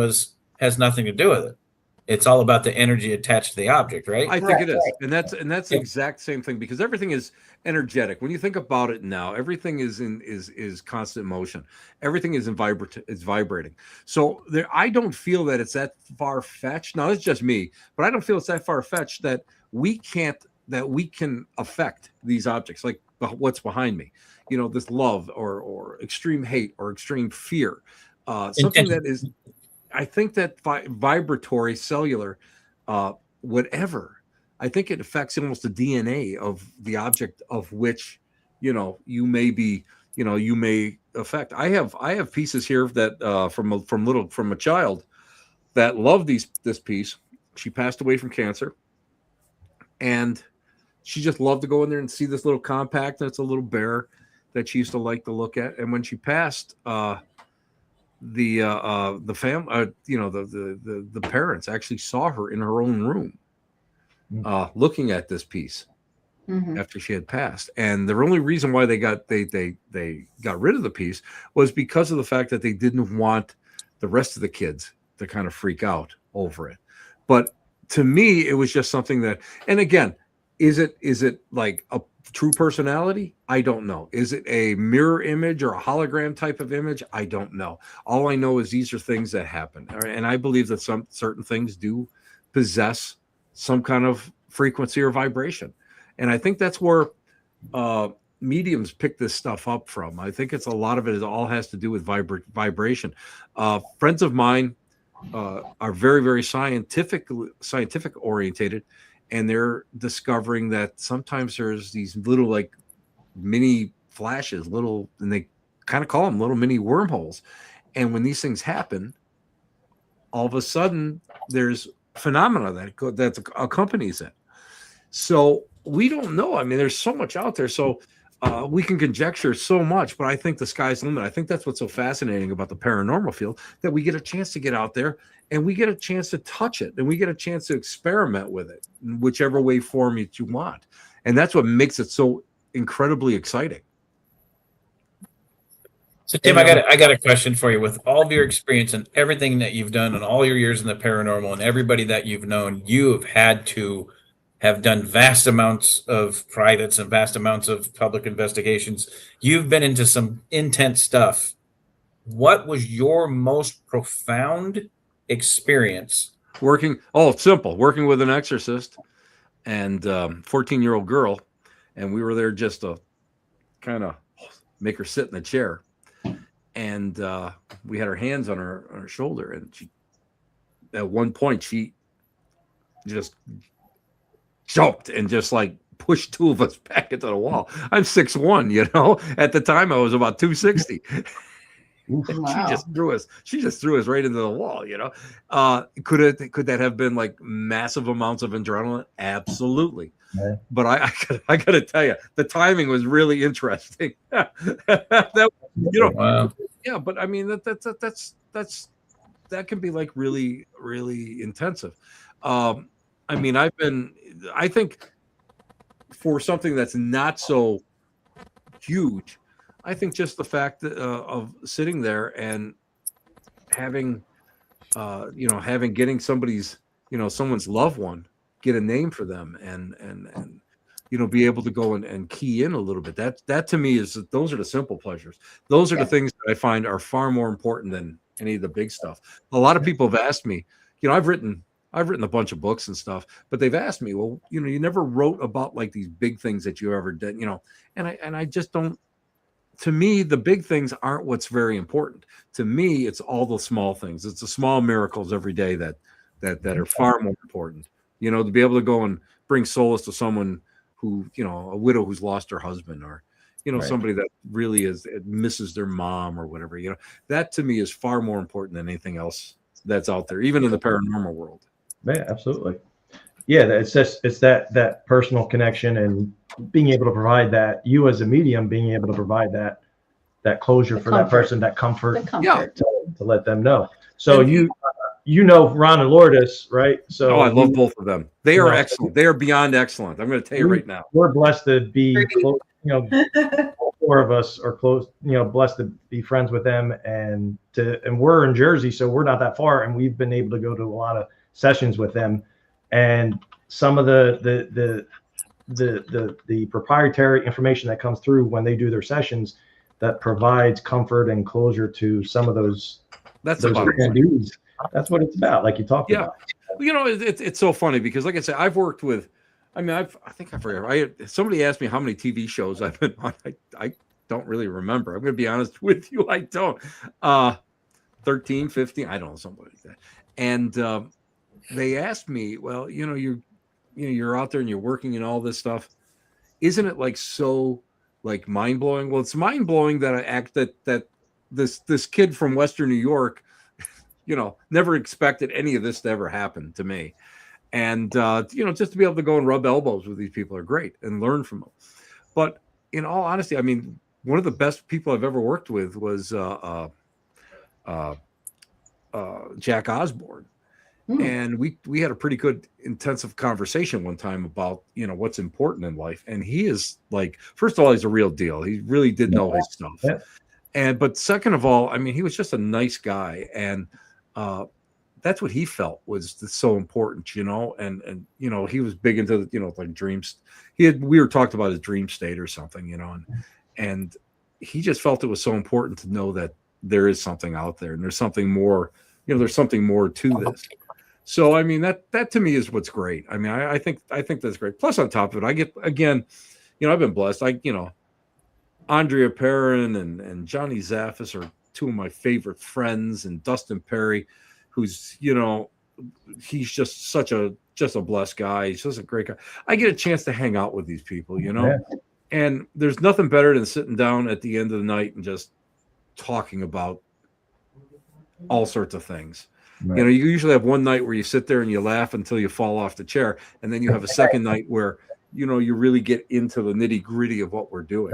has nothing to do with it. It's all about the energy attached to the object, right? I think it is. And that's the exact same thing, because everything is energetic. When you think about it now, everything is constant motion. Everything is vibrating. So I don't feel that it's that far-fetched. Now, it's just me, but I don't feel it's that far-fetched that we can affect these objects, like what's behind me. You know, this love or extreme hate or extreme fear. Something that is, I think that vibratory, cellular, whatever, I think it affects almost the DNA of the object of which, you know, you may affect. I have pieces here that from a child that loved this piece. She passed away from cancer, and she just loved to go in there and see this little compact. That's a little bear that she used to like to look at. And when she passed, the family, the parents actually saw her in her own room, looking at this piece. after she had passed. And the only reason why they got rid of the piece was because of the fact that they didn't want the rest of the kids to kind of freak out over it. But to me, it was just something that, and again, is it like a true personality? I don't know. Is it a mirror image or a hologram type of image? I don't know. All I know is these are things that happen. And I believe that some certain things do possess some kind of frequency or vibration. And I think that's where mediums pick this stuff up from. I think it's a lot of it all has to do with vibration. Friends of mine are very, very scientific orientated, and they're discovering that sometimes there's these little like mini flashes, and they kind of call them little mini wormholes. And when these things happen, all of a sudden there's phenomena that accompanies it. So we don't know. I mean, there's so much out there. So we can conjecture so much, but I think the sky's the limit. I think that's what's so fascinating about the paranormal field, that we get a chance to get out there and we get a chance to touch it and we get a chance to experiment with it in whichever way form you want. And that's what makes it so incredibly exciting. So Tim, I got a question for you. With all of your experience and everything that you've done and all your years in the paranormal and everybody that you've known, you have had to have done vast amounts of privates and vast amounts of public investigations. You've been into some intense stuff. What was your most profound experience? Simple. Working with an exorcist and 14-year-old girl. And we were there just to kind of make her sit in the chair. And we had her hands on her shoulder. And she, at one point, she just jumped and just like pushed two of us back into the wall. I'm 6'1", you know. At the time, I was about 260. Wow. She just threw us right into the wall, you know. Could that have been like massive amounts of adrenaline? Absolutely. Yeah. But I got to tell you, the timing was really interesting. Wow. Yeah, but I mean that can be like really, really intensive. I mean, I think for something that's not so huge, I think just the fact that, of sitting there and having, getting someone's loved one, get a name for them and be able to go and key in a little bit. That to me those are the simple pleasures. Those are the things that I find are far more important than any of the big stuff. A lot of people have asked me, I've written a bunch of books and stuff, but they've asked me, well, you never wrote about like these big things that you ever did, and I just don't. To me, the big things aren't what's very important. To me, it's all the small things. It's the small miracles every day that are far more important. To be able to go and bring solace to someone who, a widow who's lost her husband, or right. Somebody that really misses their mom or whatever. That to me is far more important than anything else that's out there, even in the paranormal world. Yeah, absolutely. Yeah, it's that personal connection and being able to provide that, you as a medium being able to provide that closure for that person, that comfort. To let them know. So Ron and Lourdes, right? So I love both of them. They are excellent. They are beyond excellent. I'm going to tell you right now. We're blessed to be close, all four of us are close, blessed to be friends with them, and we're in Jersey, so we're not that far, and we've been able to go to a lot of sessions with them, and some of the proprietary information that comes through when they do their sessions that provides comfort and closure to some of those. That's what it's about, like you talked about. It's so funny because, like I said, I've worked with. I mean, I think I forget. Somebody asked me how many TV shows I've been on. I don't really remember. I'm going to be honest with you. I don't. 13, 15. I don't know, something like that. And they asked me, well, you're out there and you're working and all this stuff. Isn't it like so like mind blowing? Well, it's mind blowing that this kid from Western New York, never expected any of this to ever happen to me. And, just to be able to go and rub elbows with these people are great and learn from them. But in all honesty, I mean, one of the best people I've ever worked with was Jack Osborne. And we had a pretty good intensive conversation one time about, you know, what's important in life. And he is like, first of all, he's a real deal. He really did know his stuff. Yeah. But second of all, I mean, he was just a nice guy. And that's what he felt was so important, you know, and, you know, he was big into, you know, like dreams. We were talked about his dream state or something, you know, and he just felt it was so important to know that there is something out there and there's something more, you know, there's something more to this. So, I mean, that to me is what's great. I mean, I think that's great. Plus on top of it, I get, again, you know, I've been blessed. You know, Andrea Perrin and Johnny Zaffis are two of my favorite friends, and Dustin Perry, who's, you know, he's just just a blessed guy. He's just a great guy. I get a chance to hang out with these people, you know, and there's nothing better than sitting down at the end of the night and just talking about all sorts of things. Right. You know, you usually have one night where you sit there and you laugh until you fall off the chair. And then you have a second night where, you know, you really get into the nitty gritty of what we're doing.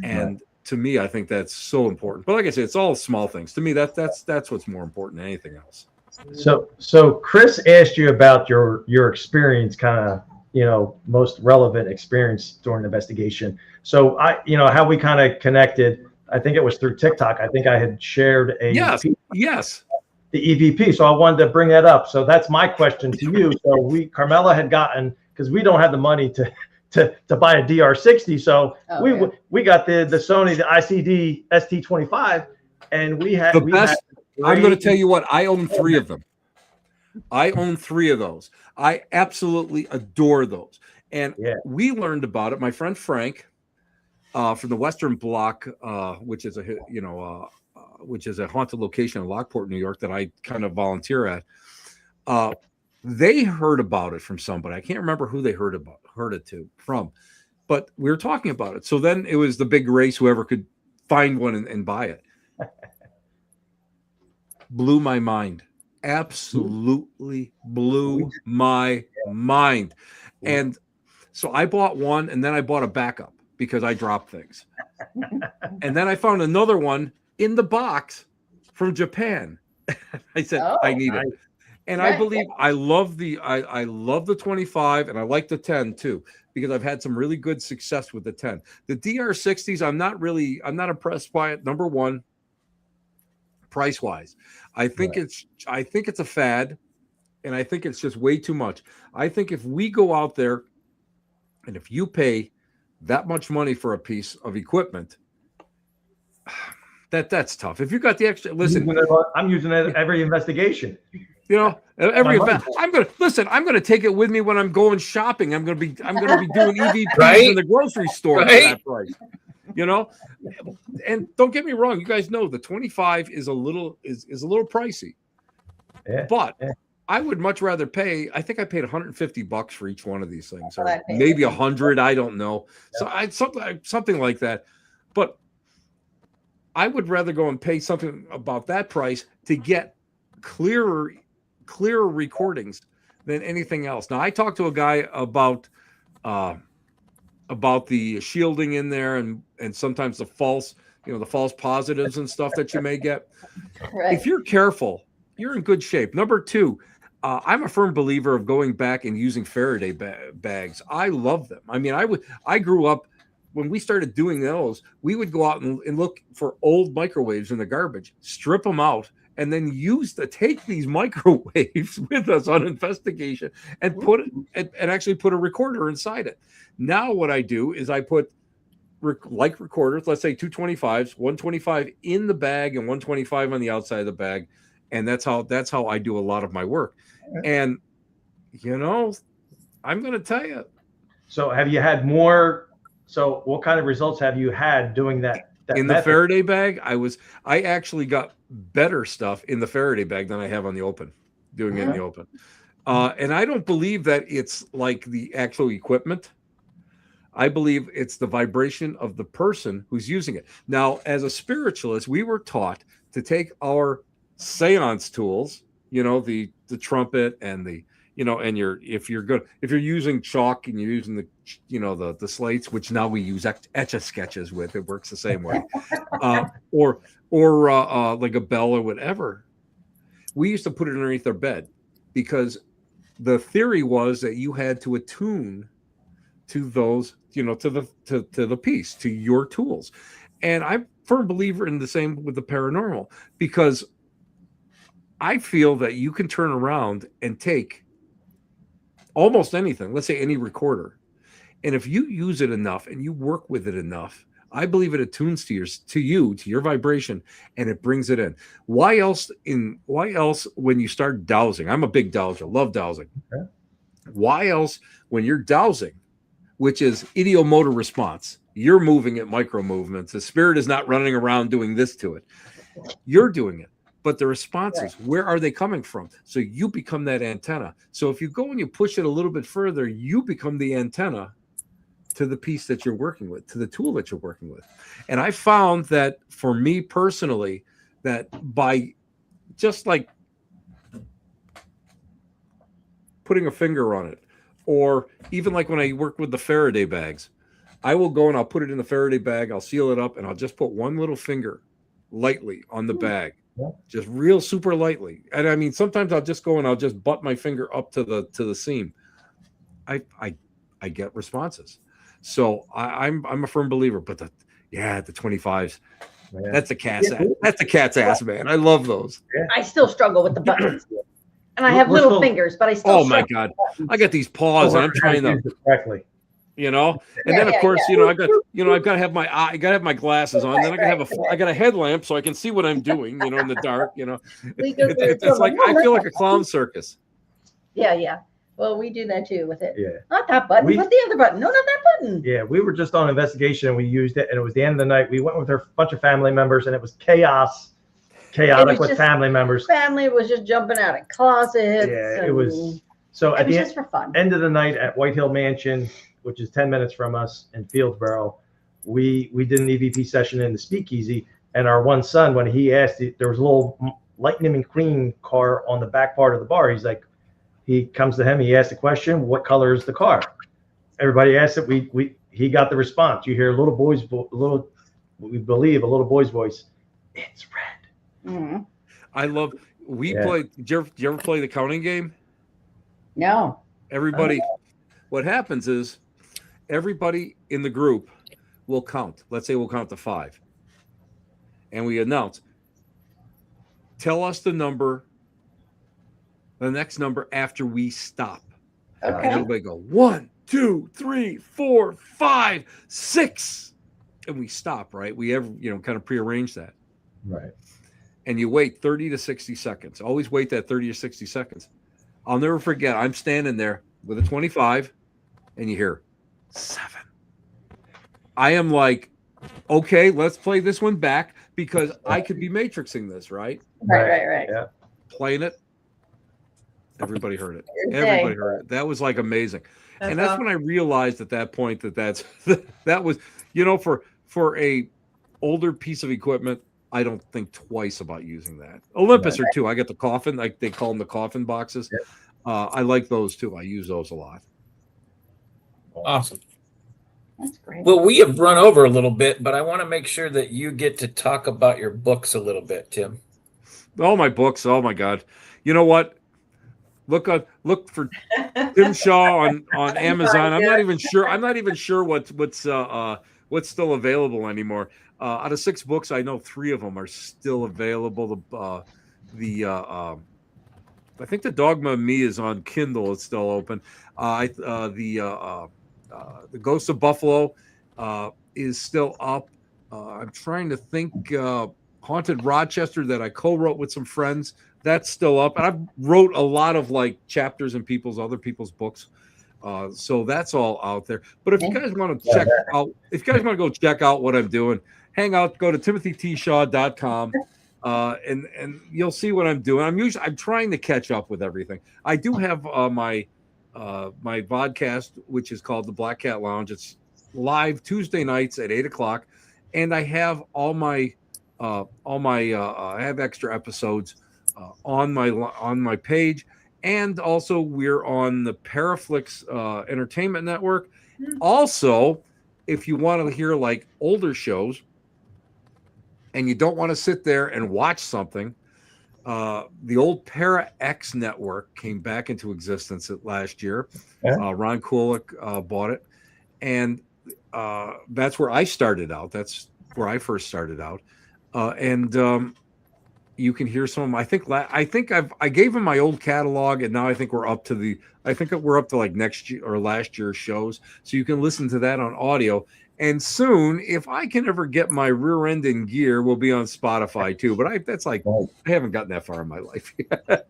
And to me, I think that's so important. But like I said, it's all small things. To me, that's what's more important than anything else. So Chris asked you about your experience, kind of, you know, most relevant experience during the investigation. So you know, how we kind of connected, I think it was through TikTok. I think I had shared Yes. The EVP. So I wanted to bring that up. So that's my question to you. So Carmela had gotten, because we don't have the money to buy a DR60. So we got the Sony, the ICD ST25, and we had the best. I'm going to tell you what, I own 3 of them. I own 3 of those. I absolutely adore those. And we learned about it. My friend Frank from the Western Block, which is which is a haunted location in Lockport, New York, that I kind of volunteer at. They heard about it from somebody. I can't remember who they heard it from, but we were talking about it. So then it was the big race, whoever could find one and buy it. Blew my mind. Absolutely blew my mind. And so I bought one, and then I bought a backup because I dropped things. And then I found another one in the box from Japan. I said, I need it. And I believe I love the 25, and I like the 10 too, because I've had some really good success with the 10. The DR60s, I'm not impressed by it. Number one, price wise. I think it's a fad, and I think it's just way too much. I think if we go out there and if you pay that much money for a piece of equipment, that's tough. If you got the extra, listen, I'm using it every investigation. You know, every event. I'm gonna take it with me when I'm going shopping. I'm gonna be doing EVPs in the grocery store for that price. You know, and don't get me wrong, you guys know the 25 is a little pricey. But I would much rather pay. I think I paid $150 for each one of these things, or maybe $100. I don't know. So something like that. But I would rather go and pay something about that price to get clearer recordings than anything else. Now, I talked to a guy about the shielding in there and sometimes the false positives and stuff that you may get. Right. If you're careful, you're in good shape. Number 2, I'm a firm believer of going back and using Faraday bags. I love them. I mean, I grew up when we started doing those, we would go out and look for old microwaves in the garbage, strip them out, and then take these microwaves with us on investigation and actually put a recorder inside it. Now what I do is I put recorders, let's say 225s, 125 in the bag and 125 on the outside of the bag. And that's how I do a lot of my work. And, you know, I'm going to tell you. So have you had more? So what kind of results have you had doing that in the Faraday bag? I actually got better stuff in the Faraday bag than I have on the open, doing it in the open. And I don't believe that it's like the actual equipment. I believe it's the vibration of the person who's using it. Now, as a spiritualist, we were taught to take our seance tools, you know, the trumpet and the, you know, and if you're using chalk and you're using the, you know, the slates, which now we use Etch-a-Sketches with, it works the same way, or like a bell or whatever. We used to put it underneath our bed because the theory was that you had to attune to those, to the piece, to your tools. And I'm a firm believer in the same with the paranormal, because I feel that you can turn around and take almost anything, let's say any recorder, and if you use it enough and you work with it enough, I believe it attunes to your vibration, and it brings it in. Why else when you start dowsing? I'm a big dowser, love dowsing. Okay. Why else when you're dowsing, which is ideomotor response, you're moving at micro movements. The spirit is not running around doing this to it. You're doing it. But the responses, where are they coming from? So you become that antenna. So if you go and you push it a little bit further, you become the antenna to the piece that you're working with, to the tool that you're working with. And I found that for me personally, that by just like putting a finger on it, or even like when I work with the Faraday bags, I will go and I'll put it in the Faraday bag, I'll seal it up, and I'll just put one little finger lightly on the bag. Yeah. Just real super lightly. And I mean, sometimes I'll just go and I'll just butt my finger up to the seam. I get responses. So I'm a firm believer. But the 25s, Yeah. that's a cat's ass. That's a cat's ass, man. I love those. I still struggle with the buttons. And I have We're little still- fingers, but I still Oh my struggle God. with buttons. I got these paws and I'm trying to, use it correctly. and then Yeah, of course, yeah. I've got to have my I got to have my glasses on. Then I got a headlamp so I can see what I'm doing, in the dark, We go It's through like, I feel like a clown circus. Yeah. Well, we do that too with it. Yeah. Not that button, but the other button. No, not that button. Yeah, we were just on investigation and we used it, and it was the end of the night. We went with a bunch of family members, and it was chaotic with just- family members. Family was just jumping out of closets. Yeah, it and was. So It at was the just for fun. end of the night at White Hill Mansion, which is 10 minutes from us in Fieldsboro, we did an EVP session in the speakeasy, and our one son, when he asked, there was a little Lightning McQueen car on the back part of the bar. He's like, he comes to him, he asked the question, what color is the car? Everybody asked it. He got the response. You hear a little boy's we believe a little boy's voice. It's red. Mhm. I love. Played. Did you ever play the counting game? No. Everybody. What happens is everybody in the group will count. Let's say we'll count to 5, and we announce. Tell us the next number after we stop. And Okay. everybody go 1, 2, 3, 4, 5, 6, and we stop. Right? We kind of prearrange that. Right. And you wait 30 to 60 seconds. Always wait that 30 to 60 seconds. I'll never forget. I'm standing there with a 25, and you hear 7. I am like, okay, let's play this one back, because I could be matrixing this, right? Right. Yeah. Playing it. Everybody heard it. Weird Everybody day. heard it. That was like amazing. And That's that's when I realized at that point that was, for a older piece of equipment, I don't think twice about using that. Olympus are too. I got the coffin, like they call them the coffin boxes. Yeah. I like those too. I use those a lot. Awesome. That's great. Well, we have run over a little bit, but I want to make sure that you get to talk about your books a little bit, Tim. Oh, my books. Oh my God. You know what? Look for Tim Shaw on Amazon. I'm not even sure what's still available anymore. Out of 6 books, I know 3 of them are still available. I think the Dogma of Me is on Kindle. It's still open. The Ghost of Buffalo is still up. I'm trying to think. Haunted Rochester that I co-wrote with some friends, that's still up. And I've wrote a lot of like chapters in other people's books. So that's all out there. But if you guys want to check out, go check out what I'm doing, go to timothytshaw.com. And you'll see what I'm doing. I'm trying to catch up with everything. I do have my vodcast, which is called the Black Cat Lounge. It's live Tuesday nights at 8:00, and I have I have extra episodes on my page, and also we're on the Paraflix Entertainment Network. Also, if you want to hear like older shows, and you don't want to sit there and watch something, The old Para X network came back into existence last year. Yeah. Ron Kulik bought it, and that's where I started out. That's where I first started out, and you can hear some of them. I think I gave him my old catalog, and now I think we're up to like next year or last year's shows, so you can listen to that on audio. And soon, if I can ever get my rear end in gear, we'll be on Spotify too. But I haven't gotten that far in my life yet.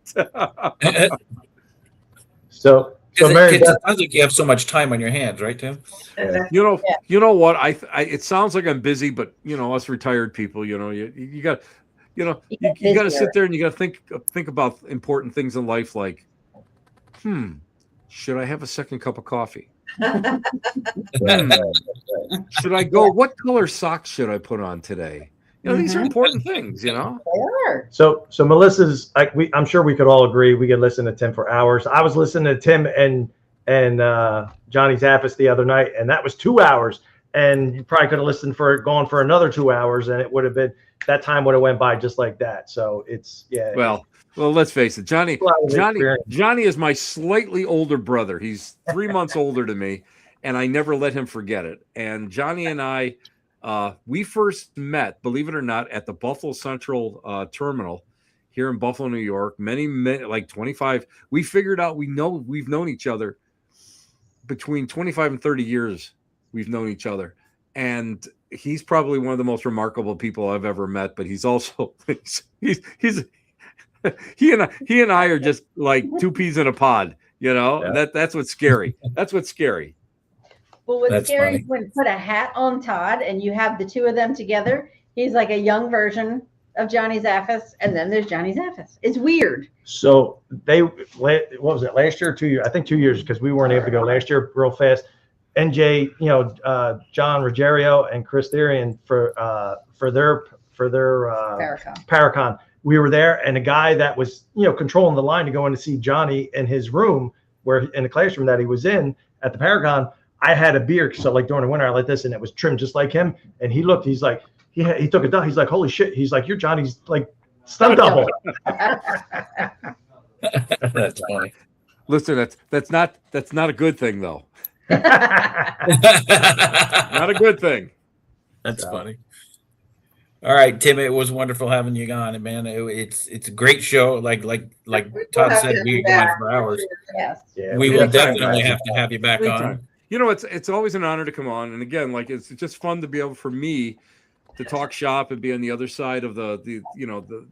So Mary It Beth, sounds like you have so much time on your hands, right, Tim? You know what? It sounds like I'm busy, but us retired people, you got, you got to sit there and you got to think about important things in life, like, should I have a second cup of coffee? Should I go? What color socks should I put on today? These are important things. They are. so Melissa's I'm sure we could all agree we could listen to Tim for hours. I was listening to Tim and Johnny Zappis the other night, and that was 2 hours. And you probably could have gone for another 2 hours, and it would have been, that time would have went by just like that. So it's Well, let's face it, Johnny is my slightly older brother. He's 3 months older than me, and I never let him forget it. And Johnny and I, we first met, believe it or not, at the Buffalo Central terminal here in Buffalo, New York. Many, like 25. We figured out we've known each other between 25 and 30 years. We've known each other, and he's probably one of the most remarkable people I've ever met. But he's also he and I are just like two peas in a pod. That's what's scary. That's what's scary. Well, what's That's scary funny. is when you put a hat on Todd and you have the two of them together. He's like a young version of Johnny Zaffis, and then there's Johnny Zaffis. It's weird. So what was it, last year or 2 years? I think 2 years, because we weren't able to go last year real fast. NJ, John Ruggiero and Chris Therian for their Paracon. We were there, and a guy that was controlling the line to go in to see Johnny in his room, in the classroom that he was in at the Paracon. I had a beer, so like during the winter I like this, and it was trimmed just like him. And he looked, he's like, he took a dump. He's like, holy shit. He's like, you're Johnny's like stunt double. That's funny. Listen, that's not a good thing though. Not a good thing. That's funny. All right, Tim, it was wonderful having you on, man. It's a great show. Like Todd said, we go on for hours. Yes. Yeah, We will anytime, definitely guys. have to have you back on. It's always an honor to come on, and again, like it's just fun to be able for me to talk shop and be on the other side of the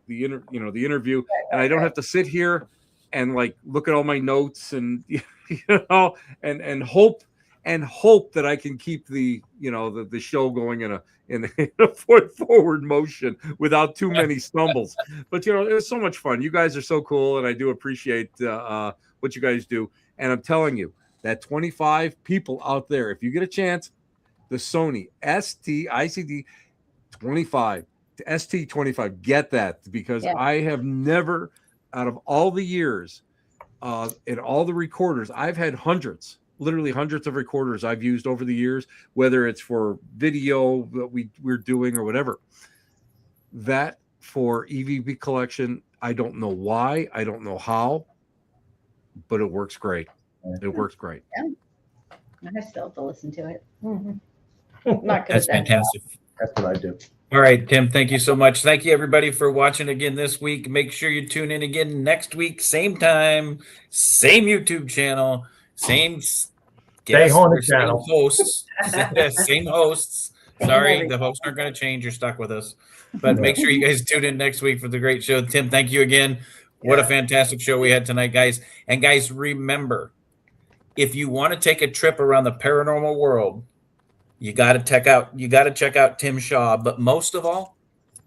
interview, and I don't have to sit here and like look at all my notes and and hope that I can keep the show going in a forward motion without too many stumbles. But it was so much fun. You guys are so cool, and I do appreciate what you guys do. And I'm telling you, that 25 people out there, if you get a chance, the Sony ST-ICD 25 to ST25, get that, because I have never, out of all the years and all the recorders, I've had literally hundreds of recorders I've used over the years, whether it's for video that we're doing or whatever. That for EVP collection, I don't know why, I don't know how, but it works great. It works great. Yeah. I still have to listen to it. Mm-hmm. Not good. That's fantastic. That's what I do. All right, Tim, thank you so much. Thank you, everybody, for watching again this week. Make sure you tune in again next week, same time, same YouTube channel, same guests, Haunted same channel. hosts. Same hosts. Sorry, the hosts aren't going to change. You're stuck with us. But make sure you guys tune in next week for the great show. Tim, thank you again. What a fantastic show we had tonight, guys. And guys, remember, if you want to take a trip around the paranormal world, you got to check out Tim Shaw. But most of all,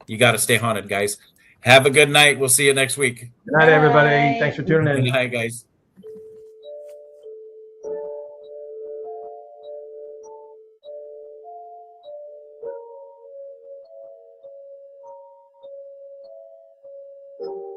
you got to stay haunted, guys. Have a good night. We'll see you next week. Good night, everybody. Bye. Thanks for tuning in. Good night, guys. Thank you.